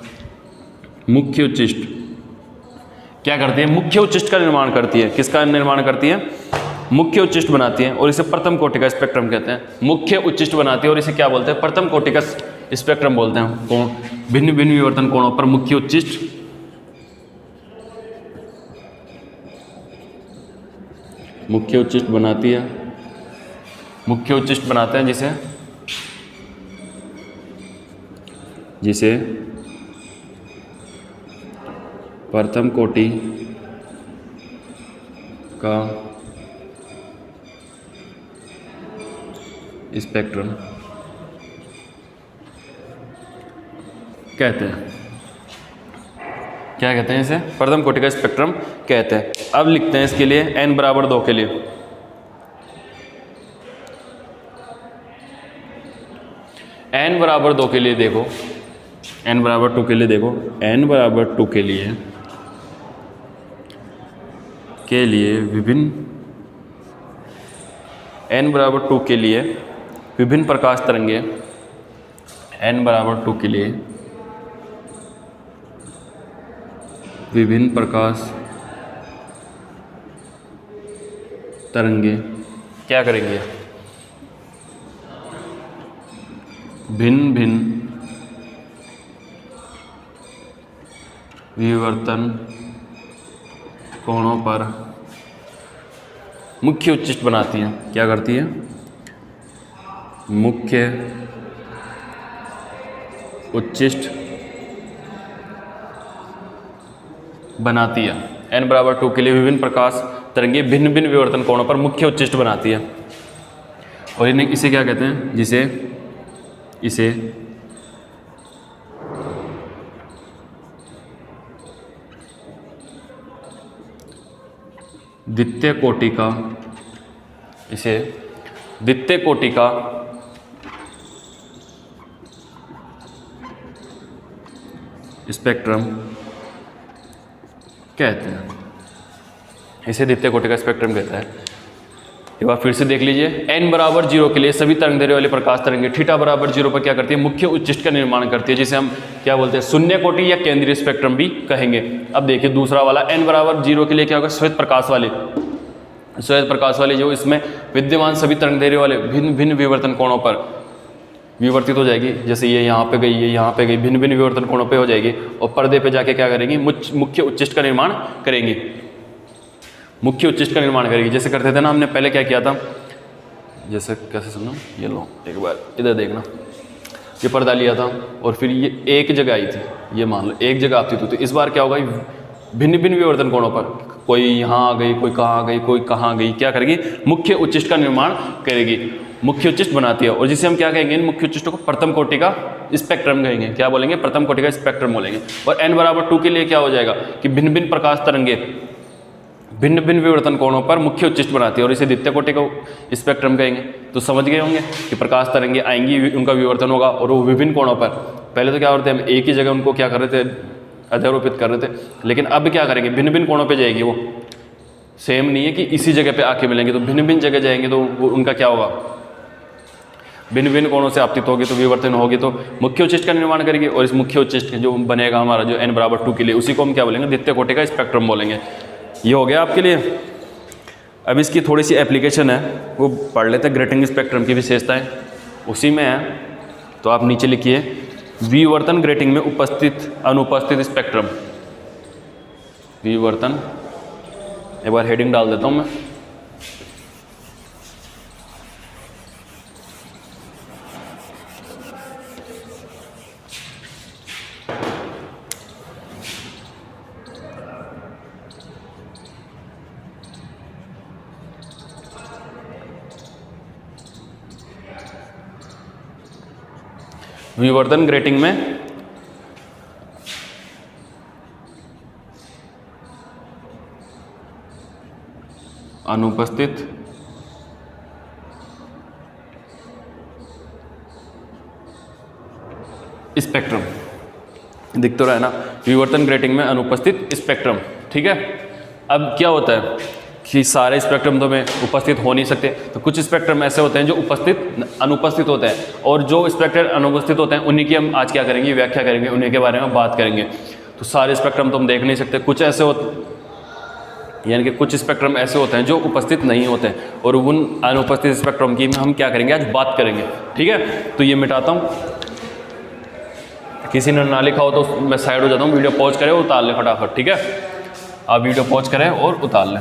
मुख्य उच्चिष्ट क्या करती है? मुख्य उच्चिष्ट का निर्माण करती है। किसका निर्माण करती है? मुख्य उच्चिष्ट बनाती है और इसे प्रथम कोटि का स्पेक्ट्रम कहते हैं। मुख्य उच्चिष्ट बनाती है और इसे क्या बोलते हैं? प्रथम कोटि का स्पेक्ट्रम बोलते हैं। कोण, भिन्न भिन्न विवर्तन कोणों पर मुख्य उच्चिष्ट बनाती है, मुख्य उच्चिष्ट बनाते हैं जिसे प्रथम कोटि का स्पेक्ट्रम कहते हैं। क्या कहते हैं इसे? प्रथम कोटि का स्पेक्ट्रम कहते हैं। अब लिखते हैं इसके लिए n बराबर 2 के लिए। n बराबर 2 के लिए देखो, n बराबर 2 के लिए देखो, n बराबर 2 के लिए विभिन्न, n बराबर 2 के लिए विभिन्न प्रकाश तरंगे, n बराबर 2 के लिए विभिन्न प्रकाश तरंगे क्या करेंगे? भिन्न भिन्न विवर्तन कोणों पर मुख्य उच्चिष्ट बनाती हैं। क्या करती है? मुख्य उच्चिष्ट बनाती है। n बराबर 2 के लिए विभिन्न प्रकाश तरंगे भिन्न भिन्न विवर्तन कोणों पर मुख्य उच्चिष्ट बनाती है। और इसे क्या कहते हैं? इसे द्वितीय कोटि का स्पेक्ट्रम कहते हैं। इसे द्वितीय कोटि का स्पेक्ट्रम कहता है। एक बार फिर से देख लीजिए। n बराबर 0 के लिए सभी तरंग दैर्घ्य वाली प्रकाश तरंगे थीटा बराबर 0 पर क्या करती है? मुख्य उच्चिष्ट का निर्माण करती है, जिसे हम क्या बोलते हैं? शून्य कोटि या केंद्रीय स्पेक्ट्रम भी कहेंगे। अब देखिए दूसरा वाला n बराबर 0 के लिए क्या होगा? श्वेत प्रकाश वाले जो इसमें विद्यमान सभी तरंग दैर्घ्य वाले भिन्न भिन्न विवर्तन कोणों पर विवर्तित हो जाएगी। जैसे ये यहाँ पे गई, ये यहाँ पे गई, भिन्न भिन्न विवर्तन कोणों पे हो जाएगी और पर्दे पे जाके क्या करेंगी? मुख्य उच्चिष्ट का निर्माण करेंगी। मुख्य उच्चिष्ट का निर्माण करेगी। जैसे करते थे ना हमने पहले, क्या किया था? जैसे कैसे सुनो, ये लो एक बार इधर देखना, ये पर्दा लिया था और फिर ये एक जगह आई थी, ये मान लो एक जगह आती थी। तो इस बार क्या होगा? भिन्न भिन्न विवर्तन कोणों पर कोई यहाँ आ गई, कोई कहाँ आ गई, कोई कहाँ गई, क्या करेगी? मुख्य उच्चिष्ट का निर्माण करेगी, मुख्य उच्चिष्ट बनाती है। और जिसे हम क्या कहेंगे? इन मुख्य उच्चिष्टों को प्रथम कोटि का स्पेक्ट्रम कहेंगे। क्या बोलेंगे? प्रथम कोटि का स्पेक्ट्रम बोलेंगे। और n बराबर 2 के लिए क्या हो जाएगा कि भिन्न भिन्न प्रकाश तरंगे भिन्न भिन्न विवर्तन कोणों पर मुख्य उच्चिष्ट बनाती है और इसे द्वितीय कोटि का स्पेक्ट्रम कहेंगे। तो समझ गए होंगे कि प्रकाश तरंगे आएंगी, उनका विवर्तन होगा और वो विभिन्न कोणों पर। पहले तो क्या होते हैं? हम एक ही जगह उनको क्या कर रहे थे? अध्यारोपित कर रहे थे। लेकिन अब क्या करेंगे? भिन्न भिन्न कोणों पे जाएगी। वो सेम नहीं है कि इसी जगह पे आके मिलेंगे, तो भिन्न भिन्न जगह जाएंगे तो वो उनका क्या होगा? भिन्न भिन्न कोणों से आपतित होगी तो विवर्तन होगी, तो मुख्य उच्चिष्ट का निर्माण करेगी। और इस मुख्य उच्चिष्ट जो बनेगा हमारा जो n बराबर 2 के लिए, उसी को हम क्या बोलेंगे? द्वितीय कोटि का स्पेक्ट्रम बोलेंगे। ये हो गया आपके लिए। अब इसकी थोड़ी सी एप्लीकेशन है, वो पढ़ लेते हैं। ग्रेटिंग स्पेक्ट्रम की विशेषताएं उसी में है, तो आप नीचे लिखिए विवर्तन ग्रेटिंग में उपस्थित अनुपस्थित स्पेक्ट्रम। विवर्तन, एक बार हेडिंग डाल देता हूं मैं। विवर्तन ग्रेटिंग में अनुपस्थित स्पेक्ट्रम, दिख तो रहा है ना, विवर्तन ग्रेटिंग में अनुपस्थित स्पेक्ट्रम। ठीक है, अब क्या होता है कि सारे स्पेक्ट्रम तो में उपस्थित हो नहीं सकते, तो कुछ स्पेक्ट्रम ऐसे होते हैं जो अनुपस्थित होते हैं, और जो स्पेक्ट्रम अनुपस्थित होते हैं उन्हीं की हम आज क्या करेंगे, व्याख्या करेंगे, उन्हीं के बारे में बात करेंगे। तो सारे स्पेक्ट्रम तो हम देख नहीं सकते, कुछ ऐसे होते, यानी कि कुछ स्पेक्ट्रम ऐसे होते हैं जो उपस्थित नहीं होते हैं, और उन अनुपस्थित स्पेक्ट्रम की हम क्या करेंगे, आज बात करेंगे। ठीक है, तो ये मिटाता हूँ, किसी ने ना लिखा हो तो मैं साइड हो जाता हूँ, वीडियो पॉज करें और उतार लें फटाफट। ठीक है, आप वीडियो पॉज करें और उतार लें।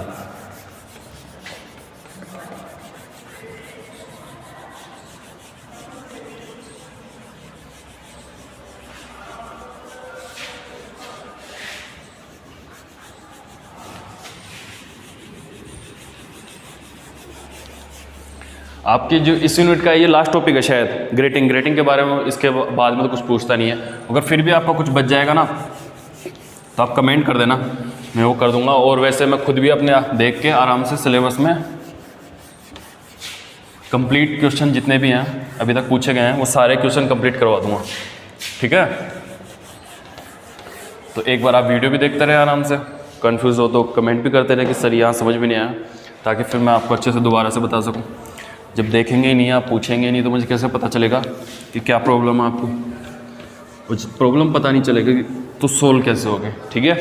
आपकी जो इस यूनिट का ये लास्ट टॉपिक है शायद, ग्रेटिंग के बारे में इसके बाद में तो कुछ पूछता नहीं है। अगर फिर भी आपका कुछ बच जाएगा ना तो आप कमेंट कर देना, मैं वो कर दूंगा। और वैसे मैं खुद भी अपने देख के आराम से सिलेबस में कंप्लीट क्वेश्चन जितने भी हैं अभी तक पूछे गए हैं वो सारे क्वेश्चन कंप्लीट करवा दूंगा। ठीक है, तो एक बार आप वीडियो भी देखते रहे आराम से, कंफ्यूज हो तो कमेंट भी करते रहे कि सर यहाँ समझ भी नहीं आया, ताकि फिर मैं आपको अच्छे से दोबारा से बता सकूँ। जब देखेंगे ही नहीं, आप पूछेंगे नहीं, तो मुझे कैसे पता चलेगा कि क्या प्रॉब्लम है आपको, कुछ प्रॉब्लम पता नहीं चलेगा तो सोल्व कैसे होगे। ठीक है,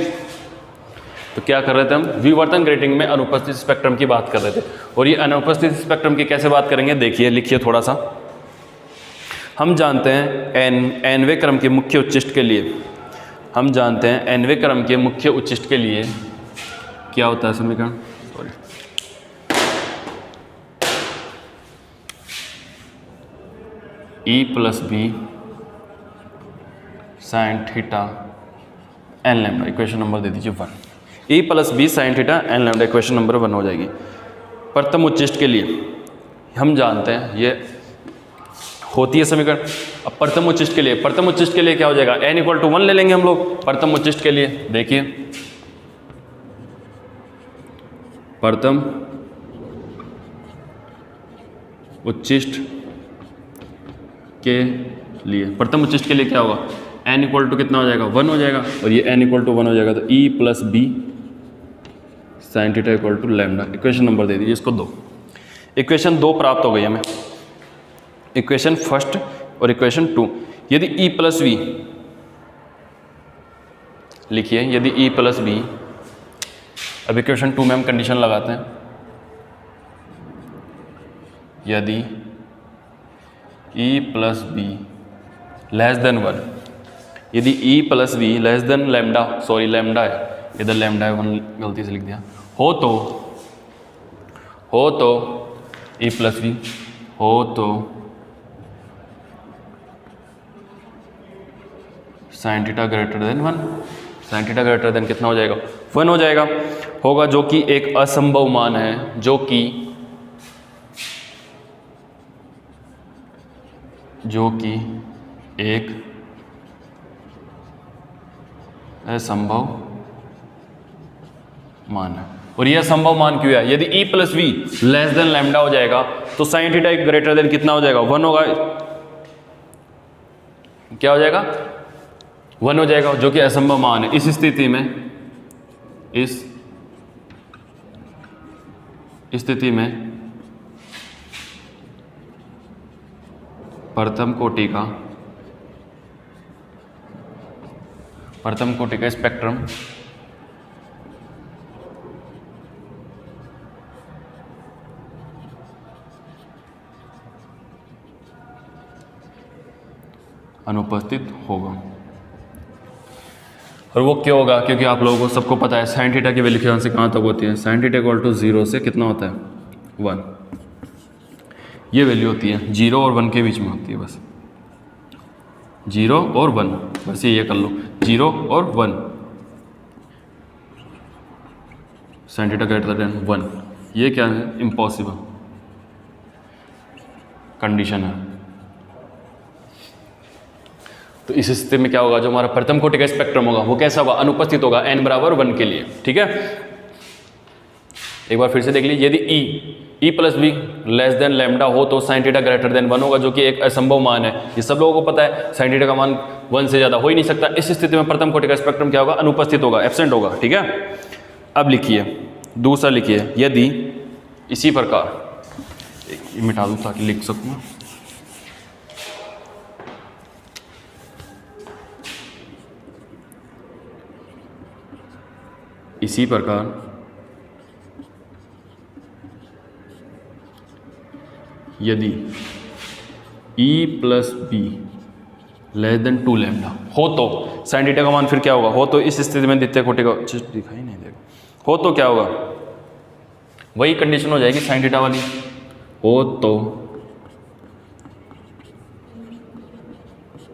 तो क्या कर रहे थे हम, विवर्तन ग्रेटिंग में अनुपस्थित स्पेक्ट्रम की बात कर रहे थे। और ये अनुपस्थित स्पेक्ट्रम की कैसे बात करेंगे, देखिए, लिखिए थोड़ा सा। हम जानते हैं एनवे क्रम के मुख्य उच्चिष्ट के लिए, हम जानते हैं एनवे क्रम के मुख्य उच्चिष्ट के लिए क्या होता है समीकरण, sorry, E plus B sine theta N lambda, equation number दे दीजिए 1। E plus B sine theta N lambda, equation number 1 हो जाएगी। प्रथम उच्चिष्ट के लिए हम जानते हैं ये होती है समीकरण। अब प्रथम उच्चिष्ट के लिए क्या हो जाएगा, n = 1 ले लेंगे हम लोग प्रथम उच्चिष्ट के लिए। देखिए, प्रथम उच्चिष्ट के लिए, प्रथम उच्चिष्ट के लिए क्या होगा, n = कितना हो जाएगा, 1 हो जाएगा, और ये n = 1 हो जाएगा, तो E plus B sine theta = lambda. Equation number दे दीजिए इसको 2। इक्वेशन 2 प्राप्त हो गई हमें, इक्वेशन फर्स्ट और इक्वेशन 2। यदि E प्लस बी, लिखिए, यदि E प्लस बी, अब इक्वेशन 2 में हम कंडीशन लगाते हैं, यदि E plus be less than 1, यदि E plus be less than lambda, sorry lambda है, इधर लैम्डा है, 1 गलती से लिख दिया, हो तो E प्लस बी हो तो sine theta greater than 1, sine theta greater than कितना हो जाएगा, 1 हो जाएगा, होगा, जो कि एक असंभव मान है, जो कि एक असंभव मान है। और यह असंभव मान क्यों है, यदि E plus be less than lambda हो जाएगा तो साइन थीटा ग्रेटर देन कितना हो जाएगा, 1 होगा, क्या हो जाएगा, 1 हो जाएगा, जो कि असंभव मान है। इस स्थिति में प्रथम कोटि का स्पेक्ट्रम अनुपस्थित होगा। और वो क्या होगा, क्योंकि आप लोगों को सबको पता है साइन थीटा की वैल्यू कहाँ से कहाँ तक होती है, साइन थीटा इक्वल टू 0 से कितना होता है 1, ये वैल्यू होती है 0 और 1 के बीच में होती है, बस 0 और 1, बस ये कर लो 0 और 1, साइन थीटा ग्रेटर देन 1, ये क्या है, इम्पॉसिबल कंडीशन है। तो इस स्थिति में क्या होगा, जो हमारा प्रथम कोटि का स्पेक्ट्रम होगा वो कैसा होगा, अनुपस्थित होगा n बराबर 1 के लिए। ठीक है, एक बार फिर से देख लीजिए, यदि e plus be less than lambda हो तो साइन थीटा ग्रेटर देन 1 होगा, जो कि एक असंभव मान है, ये सब लोगों को पता है, साइन थीटा का मान 1 से ज़्यादा हो ही नहीं सकता। इस स्थिति में प्रथम कोटि का स्पेक्ट्रम क्या होगा, अनुपस्थित होगा, एब्सेंट होगा। ठीक है, अब लिखिए दूसरा, लिखिए यदि इसी प्रकार, ये मिटा दूँ ताकि लिख सकूँ, इसी प्रकार यदि e plus be less than 2 lambda हो तो साइन थीटा का मान फिर क्या होगा, हो तो इस स्थिति में द्वितीय कोटि का दिखाई नहीं देगा, हो तो क्या होगा, वही कंडीशन हो जाएगी साइन थीटा वाली, हो तो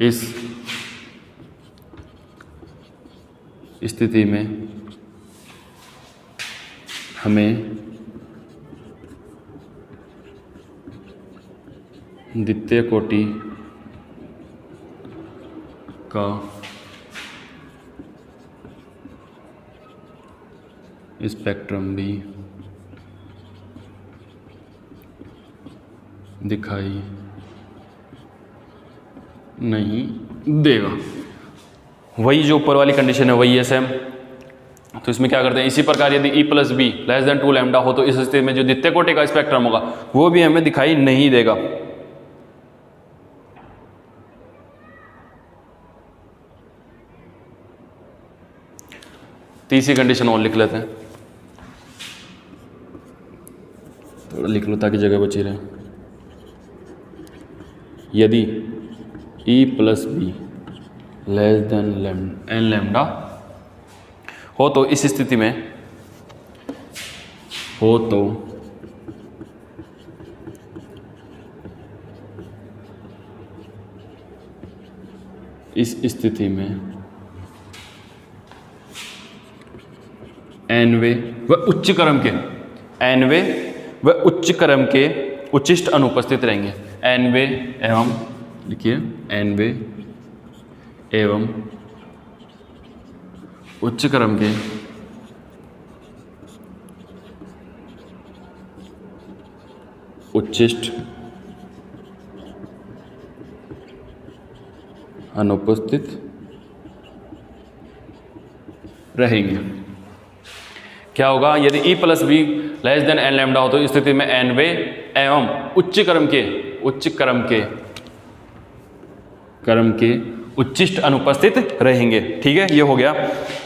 इस स्थिति में हमें द्वितीय कोटि का स्पेक्ट्रम भी दिखाई नहीं देगा। वही जो ऊपर वाली कंडीशन है वही है सेम। तो इसमें क्या करते हैं, इसी प्रकार यदि e plus be less than 2 lambda हो तो इस स्थिति में जो द्वितीय कोटि का स्पेक्ट्रम होगा वो भी हमें दिखाई नहीं देगा। तीसरी कंडीशन और लिख लेते हैं, थोड़ा लिख लो ताकि जगह बची रहे। यदि e plus be less than n lambda हो तो इस स्थिति में, हो तो इस स्थिति में nवे व उच्च क्रम के, nवे व उच्च क्रम के उच्चिष्ट अनुपस्थित रहेंगे। nवे एवं, लिखिए nवे एवं उच्च क्रम के उच्चिष्ट अनुपस्थित रहेंगे। क्या होगा, यदि e plus be less than n lambda हो तो इस स्थिति में nवे एवं उच्च क्रम के उच्चिष्ट अनुपस्थित रहेंगे। ठीक है, ये हो गया।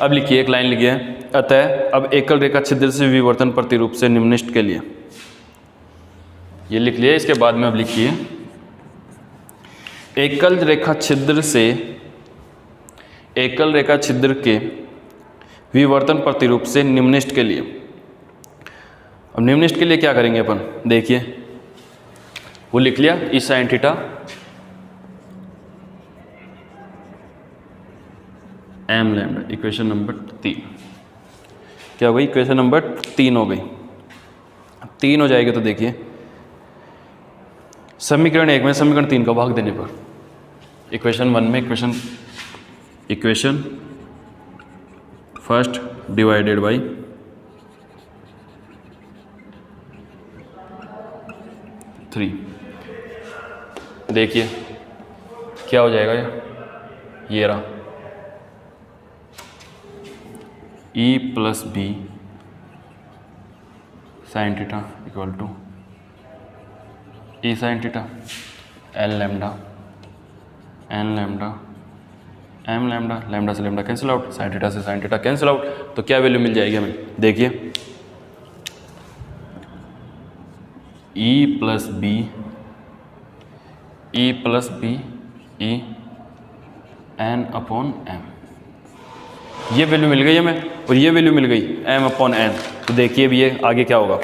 अब लिखिए, एक लाइन लिखिए, अतः अब एकल रेखा छिद्र से विवर्तन प्रतिरूप से निम्नलिखित के लिए, ये लिख लिया। इसके बाद में अब लिखिए, एकल रेखा छिद्र के विवर्तन प्रतिरूप से निम्नलिखित के लिए। अब निम्नलिखित के लिए क्या करेंगे अपन, देखिए वो लिख लिया, E sine theta M lambda, equation number 3 क्या हो गई, इक्वेशन नंबर 3 हो गई। 3 हो जाएगी तो देखिए, समीकरण 1 में समीकरण 3 का भाग देने पर, इक्वेशन 1 में equation first divided by three, देखिए क्या हो जाएगा, ये रहा e plus B sine theta equal to E sine theta L lambda N lambda M lambda, lambda से lambda cancel out, sine theta से साइन थीटा कैंसिल आउट। तो क्या वैल्यू मिल जाएगी हमें, देखिए ई plus B E N upon M. ये value मिल गई हमें और ये वैल्यू मिल गई एम अपॉन एन। तो देखिए भी ये आगे क्या होगा,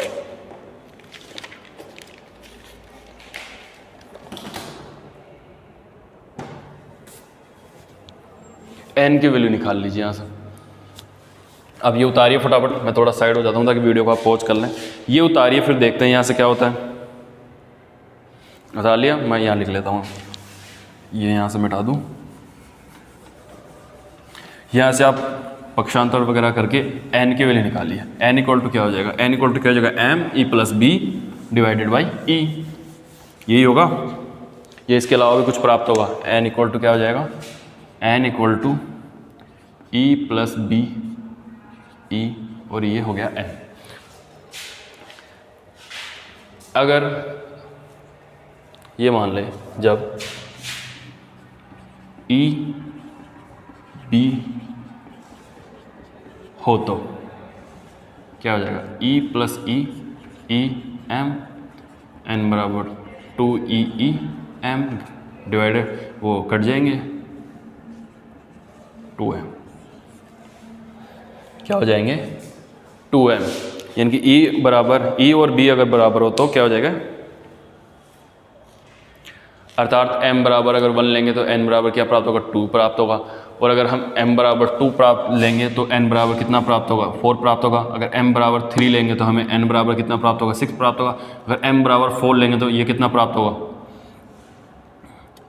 एन की वैल्यू निकाल लीजिए यहाँ से। अब ये उतारिए फटाफट, मैं थोड़ा साइड हो जाता हूँ ताकि वीडियो को आप पॉज कर लें। ये उतारिए, फिर देखते हैं यहाँ से क्या होता है। उतार लिया, मैं यहाँ लिख लेता हूँ, ये यहाँ से मिटा दूँ। यहाँ से आप पक्षांतर वगैरह करके एन की वैल्यू निकालिए। एन इक्वल टू क्या हो जाएगा, एन इक्वल टू क्या हो जाएगा, M E plus B divided by E, यही होगा। ये इसके अलावा भी कुछ प्राप्त होगा। एन इक्वल टू क्या हो जाएगा, n equal to e plus B e, और ये हो गया एन। अगर ये मान ले जब ई बी हो तो क्या हो जाएगा, ई प्लस ई ई एम, एन बराबर 2 ई एम डिवाइडेड, वो कट जाएंगे 2m, क्या हो जाएंगे 2m। यानी कि ई बराबर, ई और बी अगर बराबर हो तो क्या हो जाएगा, अर्थात m बराबर अगर 1 लेंगे तो n बराबर क्या प्राप्त होगा, 2 प्राप्त होगा। और अगर हम m बराबर 2 प्राप्त लेंगे तो n बराबर कितना प्राप्त होगा, 4 प्राप्त होगा। अगर m बराबर 3 लेंगे तो हमें n बराबर कितना प्राप्त होगा, 6 प्राप्त होगा। अगर m बराबर 4 लेंगे तो ये कितना प्राप्त होगा,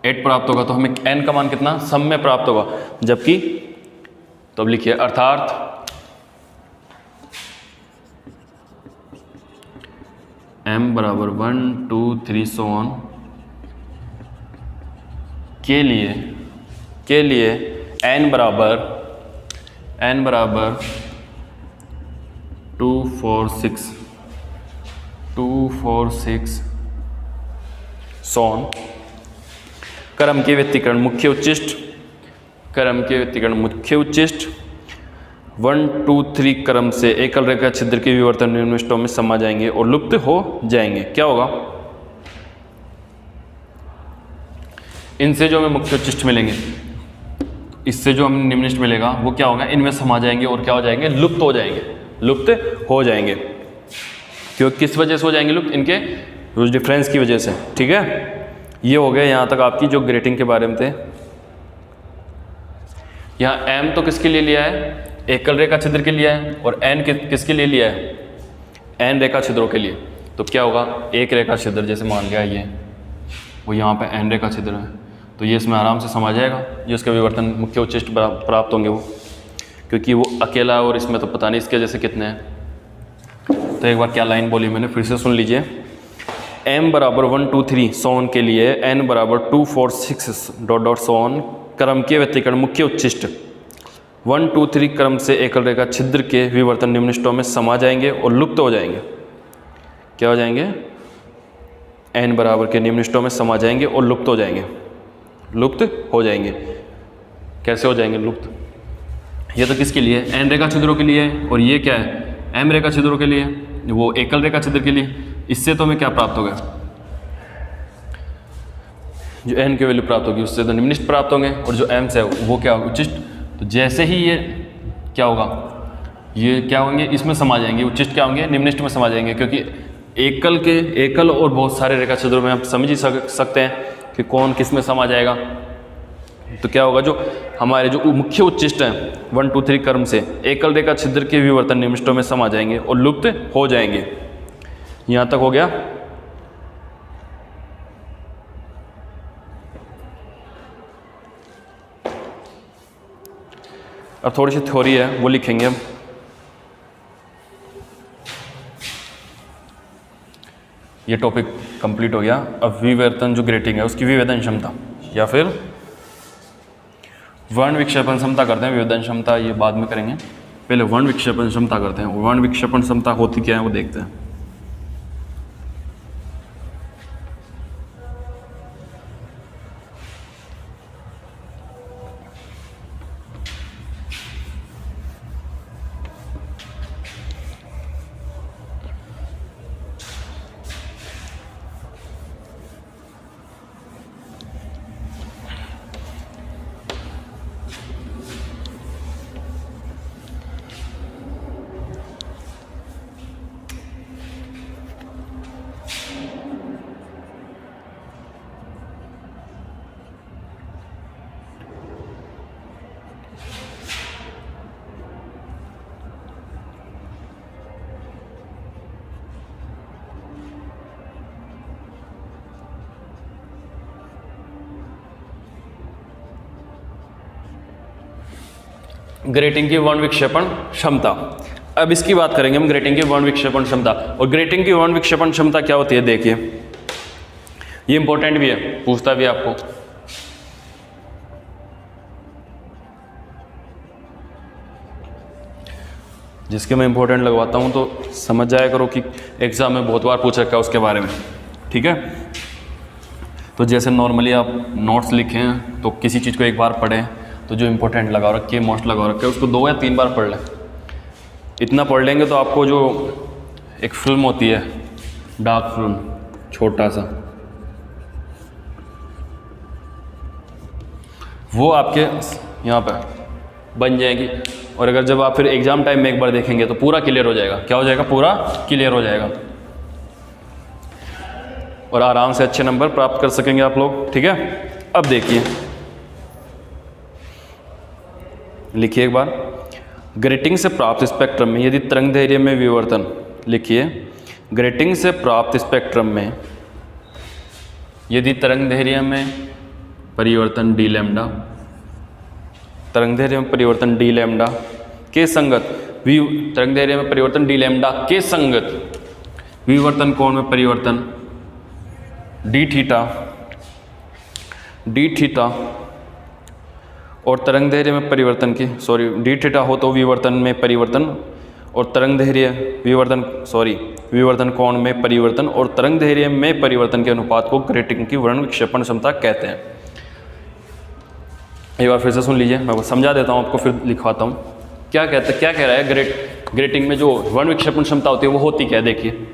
8 प्राप्त होगा। तो हमें n का मान कितना सम में प्राप्त होगा, जबकि तो अब लिखिए अर्थात m बराबर 1 2 3 so on के लिए n बराबर 2 4 6 सोन क्रम के व्यतिकरण मुख्य उच्चिष्ट, क्रम के व्यतिकरण मुख्य उच्चिष्ट 1 2 3 क्रम से एकल रेखा छिद्र के विवर्तन निम्नलिखितों में समा जाएंगे और लुप्त हो जाएंगे। क्या होगा, इनसे जो हमें मुख्य उच्चिष्ट मिलेंगे, इससे जो हमें निम्नलिखित मिलेगा वो क्या होगा, इनमें समा जाएंगे और क्या हो जाएंगे, लुप्त हो जाएंगे, लुप्त हो जाएंगे। क्यों, किस वजह से हो जाएंगे लुप्त, इनके डिफरेंस की वजह से। ठीक है, ये हो गया यहाँ तक आपकी जो ग्रेटिंग के बारे में थे। यहाँ m तो किसके लिए लिया है, एकल रेखा छिद्र के लिए है, और n किसके लिए लिया है, n रेखा छिद्रों के लिए। तो क्या होगा, एक रेखा छिद्र जैसे मान लिया ये, वो यहाँ पे n रेखा छिद्र है, तो ये इसमें आराम से समा जाएगा। ये उसके विवर्तन मुख्य उच्चिष्ट प्राप्त होंगे वो, क्योंकि वो अकेला है और इसमें तो पता नहीं इसके जैसे कितने हैं। तो एक बार क्या लाइन बोली मैंने, फिर से सुन लीजिए। m बराबर 1 2 3 सोन के लिए n बराबर 2 4 6 डॉट डॉट सोन क्रम के व्यतिकरण मुख्य उच्चिष्ट 1 2 3 क्रम से एकल रेखा छिद्र के विवर्तन निम्नलिखितों में समा जाएंगे और लुप्त हो जाएंगे। क्या हो जाएंगे, n बराबर के निम्नलिखितों में समा जाएंगे और लुप्त हो जाएंगे, लुप्त हो जाएंगे। कैसे हो जाएंगे लुप्त, ये तो किसके लिए, n रेखा छिद्रों के लिए है, और ये क्या है, m रेखा छिद्रों के लिए, वो एकल रेखा छिद्र के लिए। इससे तो हमें क्या प्राप्त होगा, जो n की वैल्यू प्राप्त होगी उससे तो निम्नलिखित प्राप्त होंगे, और जो m से है वो क्या होगा, उच्चिष्ट। तो जैसे ही ये क्या होगा, ये क्या होंगे, इसमें समा जाएंगे, उच्चिष्ट क्या होंगे, निम्नलिखित में समा जाएंगे। क्योंकि एकल और बहुत सारे रेखा छिद्रों में आप समझ ही सकते हैं कि कौन किस में समा जाएगा। तो क्या होगा, जो हमारे जो मुख्य उच्चिष्ट हैं 1 2 3 क्रम से एकल रेखा छिद्र के विवर्तन निम्नलिखितों में समा जाएंगे और लुप्त हो जाएंगे। यहाँ तक हो गया। अब थोड़ी सी थ्योरी है वो लिखेंगे हम। ये टॉपिक कंप्लीट हो गया। अब विवर्तन जो ग्रेटिंग है उसकी विभेदन क्षमता या फिर वर्ण विक्षेपण क्षमता करते हैं। विभेदन क्षमता ये बाद में करेंगे, पहले वर्ण विक्षेपण क्षमता करते हैं। वर्ण विक्षेपण क्षमता होती क्या है वो देखते हैं। ग्रेटिंग की वर्ण विक्षेपण क्षमता। अब इसकी बात करेंगे हम, ग्रेटिंग की वर्ण विक्षेपण क्षमता। और ग्रेटिंग की वर्ण विक्षेपण क्षमता क्या होती है, देखिए ये इंपॉर्टेंट भी है, पूछता भी है आपको। जिसके मैं इंपॉर्टेंट लगवाता हूं तो समझ जाया करो कि एग्जाम में बहुत बार पूछ रखा है उसके बारे में, ठीक है। तो जैसे नॉर्मली आप नोट्स लिखे हैं तो किसी चीज़ को एक बार पढ़ें तो जो इंपॉर्टेंट लगा रखे, मोस्ट लगा रखे, उसको 2 या 3 बार पढ़ लें। इतना पढ़ लेंगे तो आपको जो एक फिल्म होती है, डार्क फिल्म, छोटा सा, वो आपके यहाँ पे बन जाएगी। और अगर जब आप फिर एग्जाम टाइम में एक बार देखेंगे तो पूरा क्लियर हो जाएगा। क्या हो जाएगा, पूरा क्लियर हो जाएगा और आराम से अच्छे नंबर प्राप्त कर सकेंगे आप लोग, ठीक है। अब देखिए, लिखिए एक बार, ग्रेटिंग से प्राप्त स्पेक्ट्रम में यदि तरंगदैर्घ्य में विवर्तन, लिखिए ग्रेटिंग से प्राप्त स्पेक्ट्रम में यदि तरंगदैर्घ्य में परिवर्तन डी लैम्डा, तरंगदैर्घ्य में परिवर्तन डी लैम्डा के संगत तरंगदैर्घ्य में परिवर्तन डी लैम्डा के संगत विवर्तन कोण में परिवर्तन डी थीटा और तरंगदैर्घ्य में परिवर्तन की डी थीटा हो तो विवर्तन में परिवर्तन और तरंगदैर्घ्य विवर्तन कोण में परिवर्तन और तरंगदैर्घ्य में परिवर्तन के अनुपात को ग्रेटिंग की वर्ण विक्षेपण क्षमता कहते हैं। एक बार फिर से सुन लीजिए, मैं समझा देता हूँ आपको, फिर लिखवाता हूँ। क्या कह रहा है, ग्रेटिंग में जो वर्ण विक्षेपण क्षमता होती है वो होती क्या है, देखिए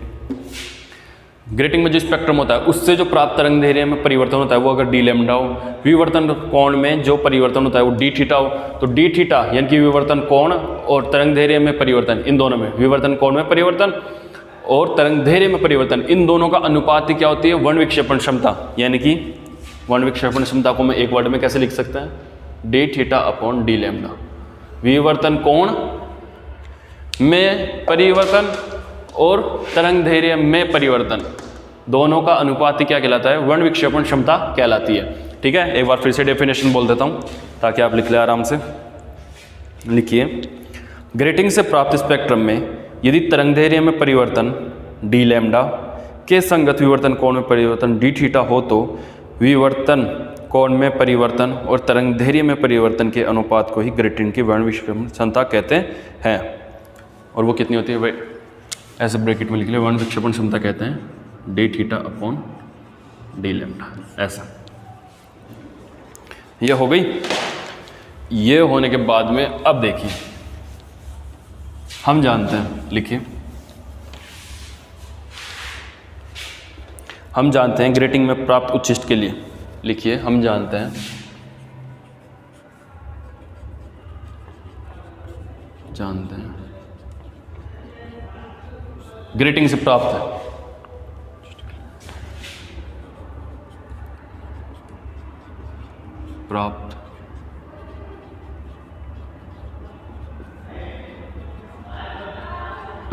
ग्रेटिंग में जो स्पेक्ट्रम होता है उससे जो प्राप्त तरंगदैर्घ्य में परिवर्तन होता है वो अगर डी लैम्डा हो, विवर्तन कोण में जो परिवर्तन होता है वो डी थीटा हो, तो डी थीटा यानी कि विवर्तन कोण और तरंगदैर्घ्य में परिवर्तन, इन दोनों में विवर्तन कोण में परिवर्तन और तरंगदैर्घ्य में परिवर्तन, इन दोनों का अनुपात क्या होती है, वर्ण विक्षेपण क्षमता। यानी कि वर्ण विक्षेपण क्षमता को मैं एक वर्ड में कैसे लिख सकते हैं, D theta upon d lambda. विवर्तन कोण में परिवर्तन और तरंगदैर्घ्य में परिवर्तन, दोनों का अनुपात क्या कहलाता है, वर्ण विक्षेपण क्षमता कहलाती है, ठीक है। एक बार फिर से डेफिनेशन बोल देता हूं ताकि आप लिख लें आराम से। लिखिए, ग्रेटिंग से प्राप्त स्पेक्ट्रम में यदि तरंगदैर्घ्य में परिवर्तन डी लैम्डा के संगत विवर्तन कोण में परिवर्तन डी थीटा हो तो विवर्तन कोण में परिवर्तन और तरंगदैर्घ्य में परिवर्तन के अनुपात को ही ग्रेटिंग की वर्ण विक्षेपण क्षमता कहते हैं। और वो कितनी होती है, भाई ऐसे ब्रैकेट में लिख लिया, वर्ण विक्षेपण क्षमता कहते हैं D theta upon d lambda, ऐसा। ये हो गई। ये होने के बाद में अब देखिए हम जानते हैं, लिखिए हम जानते हैं ग्रेटिंग में प्राप्त उच्चिष्ट के लिए, लिखिए हम जानते हैं ग्रेटिंग से प्राप्त है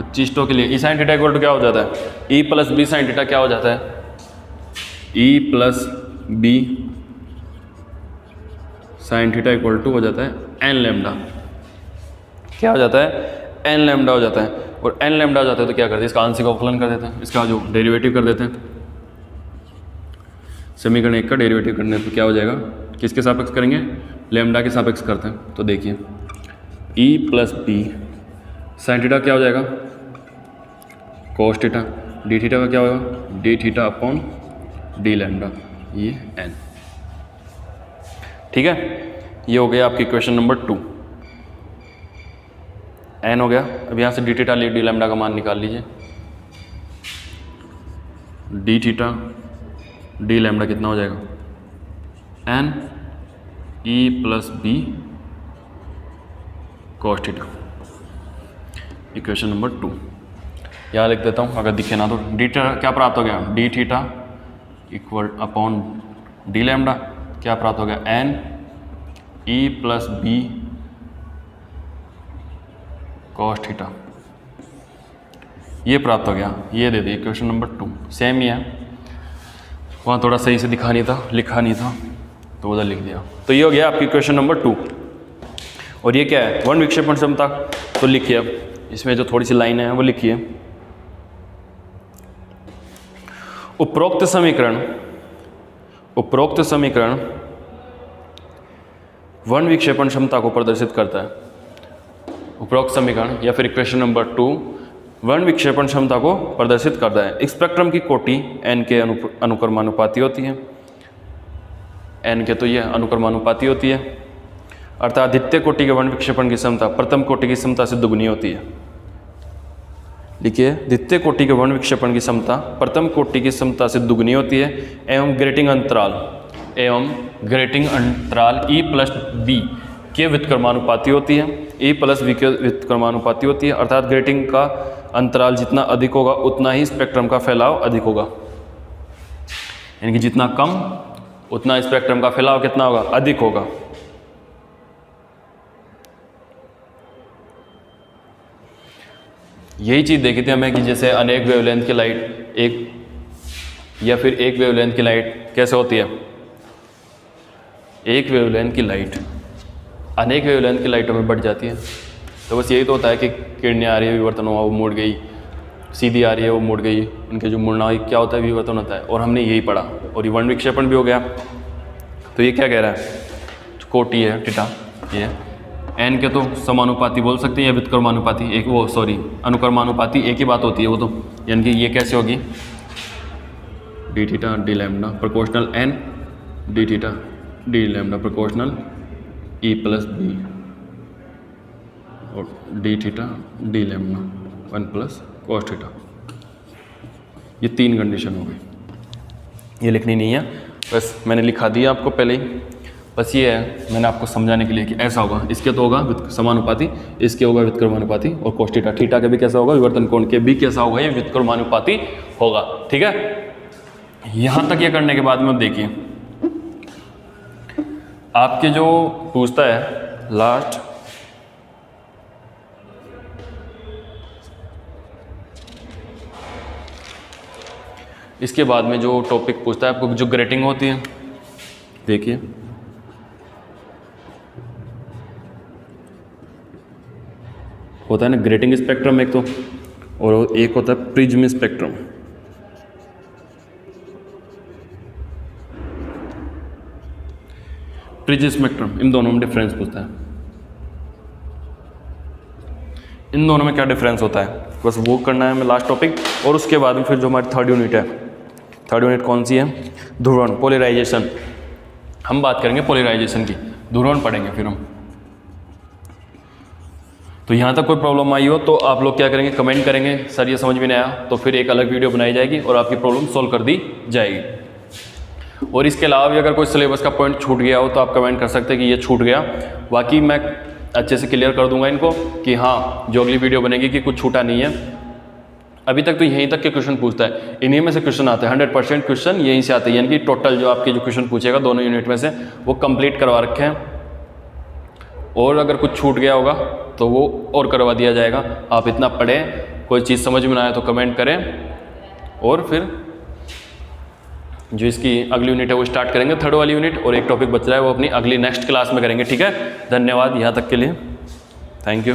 उच्चिष्टों के लिए e sine theta equal to क्या हो जाता है, e plus B sine theta क्या हो जाता है, e plus B sine theta equal to हो जाता है एन लैम्डा। क्या हो जाता है, एन लैम्डा हो जाता है। और एन लैम्डा हो जाता है तो क्या करते हैं, इसका आंशिक अवकलन कर देते हैं, इसका जो डेरिवेटिव कर देते हैं। समीकरण 1 का डेरिवेटिव करने पर क्या हो जाएगा, किसके सापेक्ष करेंगे, लैम्डा के सापेक्ष करते हैं। तो देखिए ई प्लस बी साइन थीटा क्या हो जाएगा, कोस थीटा, डी थीटा का क्या होगा, D theta upon d lambda, ये एन, ठीक है। ये हो गया आपकी क्वेश्चन नंबर 2, एन हो गया। अब यहाँ से डी थीटा लिए डी लैम्डा का मान निकाल लीजिए, डी थीटा डी लैम्डा कितना हो जाएगा, n e plus b cos theta, equation number 2। यहाँ लिख देता हूँ अगर दिखे ना तो। डी थीटा क्या प्राप्त हो गया, d theta equal upon d lambda क्या प्राप्त हो गया, n e plus b cos theta, ये प्राप्त हो गया। ये दे दिए क्वेश्चन नंबर 2, सेम ही है, वहाँ थोड़ा सही से दिखा नहीं था, लिखा नहीं था तो उधर लिख दिया। तो ये हो गया आपकी क्वेश्चन नंबर 2। और ये क्या है, 1 विक्षेपण क्षमता। तो लिखिए अब इसमें जो थोड़ी सी लाइन है वो लिखिए। उपरोक्त समीकरण 1 विक्षेपण क्षमता को प्रदर्शित करता है। उपरोक्त समीकरण या फिर इक्वेशन नंबर 2 1 विक्षेपण क्षमता को प्रदर्शित करता है। स्पेक्ट्रम की कोटि n के अनुक्रमानुपाती होती है। n के तो ये अनुक्रमानुपाती होती है, अर्थात द्वितीय कोटि के 1 विक्षेपण की क्षमता प्रथम कोटि की क्षमता से दुगनी होती है। लिखिए, द्वितीय कोटि के 1 विक्षेपण की क्षमता प्रथम कोटि की क्षमता से दुगनी होती है एवं ग्रेटिंग अंतराल E+V के व्युत्क्रमानुपाती होती है। E+V के व्युत्क्रमानुपाती होती है, अर्थात ग्रेटिंग का अंतराल जितना अधिक होगा उतना ही स्पेक्ट्रम का फैलाव अधिक होगा। यानी कि जितना कम उतना स्पेक्ट्रम का फैलाव कितना होगा, अधिक होगा। यही चीज़ देखी थी हमें कि जैसे अनेक वेवलेंथ की लाइट एक वेवलेंथ की लाइट कैसे होती है, एक वेवलेंथ की लाइट अनेक वेवलेंथ की लाइटों में बढ़ जाती है। तो बस यही तो होता है कि किरणें आ रही है, विवर्तन हुआ, वो मुड़ गई, सीधी आ रही है, वो मुड़ गई, इनके जो मुड़ना क्या होता है, विवर्तन होता है। और हमने यही पढ़ा, और ये 1 विक्षेपण भी हो गया। तो ये क्या कह रहा है, कोटि है थीटा, ये n के तो समानुपाती बोल सकते हैं या व्युत्क्रमानुपाती, अनुक्रमानुपाती एक ही बात होती है वो तो। यानी कि ये कैसे होगी, D theta D lambda proportional n D theta D lambda proportional E+B और D theta D lambda 1 plus cos theta. ये 3 कंडीशन हो गई, ये लिखनी नहीं है, बस मैंने लिखा दिया आपको पहले ही। बस ये है मैंने आपको समझाने के लिए कि ऐसा होगा, इसके तो होगा समानुपाती, इसके होगा व्युत्क्रमानुपाती, और cos थीटा, थीटा के भी कैसा होगा, विवर्तन कोण के भी कैसा होगा, ये व्युत्क्रमानुपाती होगा। ठीक है, यहाँ तक ये करने के बाद में देखिए आपके जो पूछता है लास्ट, इसके बाद में जो टॉपिक पूछता है आपको, जो ग्रेटिंग होती है, देखिए होता है ना ग्रेटिंग स्पेक्ट्रम एक तो, और एक होता है प्रिज्म स्पेक्ट्रम। प्रिज्म स्पेक्ट्रम, इन दोनों में डिफरेंस पूछता है। इन दोनों में क्या डिफरेंस होता है, बस वो करना है हमें लास्ट टॉपिक। और उसके बाद में फिर जो हमारी 3rd यूनिट है, 3rd यूनिट कौन सी है, ध्रुवण, पोलराइजेशन। हम बात करेंगे पोलराइजेशन की, ध्रुवण पढ़ेंगे फिर हम। तो यहाँ तक कोई प्रॉब्लम आई हो तो आप लोग क्या करेंगे, कमेंट करेंगे, सर ये समझ में नहीं आया, तो फिर एक अलग वीडियो बनाई जाएगी और आपकी प्रॉब्लम सोल्व कर दी जाएगी। और इसके अलावा भी अगर कोई सिलेबस का पॉइंट छूट गया हो तो आप कमेंट कर सकते हैं कि ये छूट गया, बाकी मैं अच्छे से क्लियर कर दूंगा इनको कि हाँ जो अगली वीडियो बनेगी कि कुछ छूटा नहीं है। अभी तक तो यहीं तक के क्वेश्चन पूछता है, इन्हीं में से क्वेश्चन आते हैं, 100% क्वेश्चन यहीं से आते हैं। यानी कि टोटल जो आपके जो क्वेश्चन पूछेगा दोनों यूनिट में से वो कंप्लीट करवा रखे हैं, और अगर कुछ छूट गया होगा तो वो और करवा दिया जाएगा। आप इतना पढ़ें, कोई चीज़ समझ में ना आए तो कमेंट करें, और फिर जो इसकी अगली यूनिट है वो स्टार्ट करेंगे, 3rd वाली यूनिट, और एक टॉपिक बच रहा है वो अपनी अगली नेक्स्ट क्लास में करेंगे। ठीक है, धन्यवाद यहाँ तक के लिए, थैंक यू।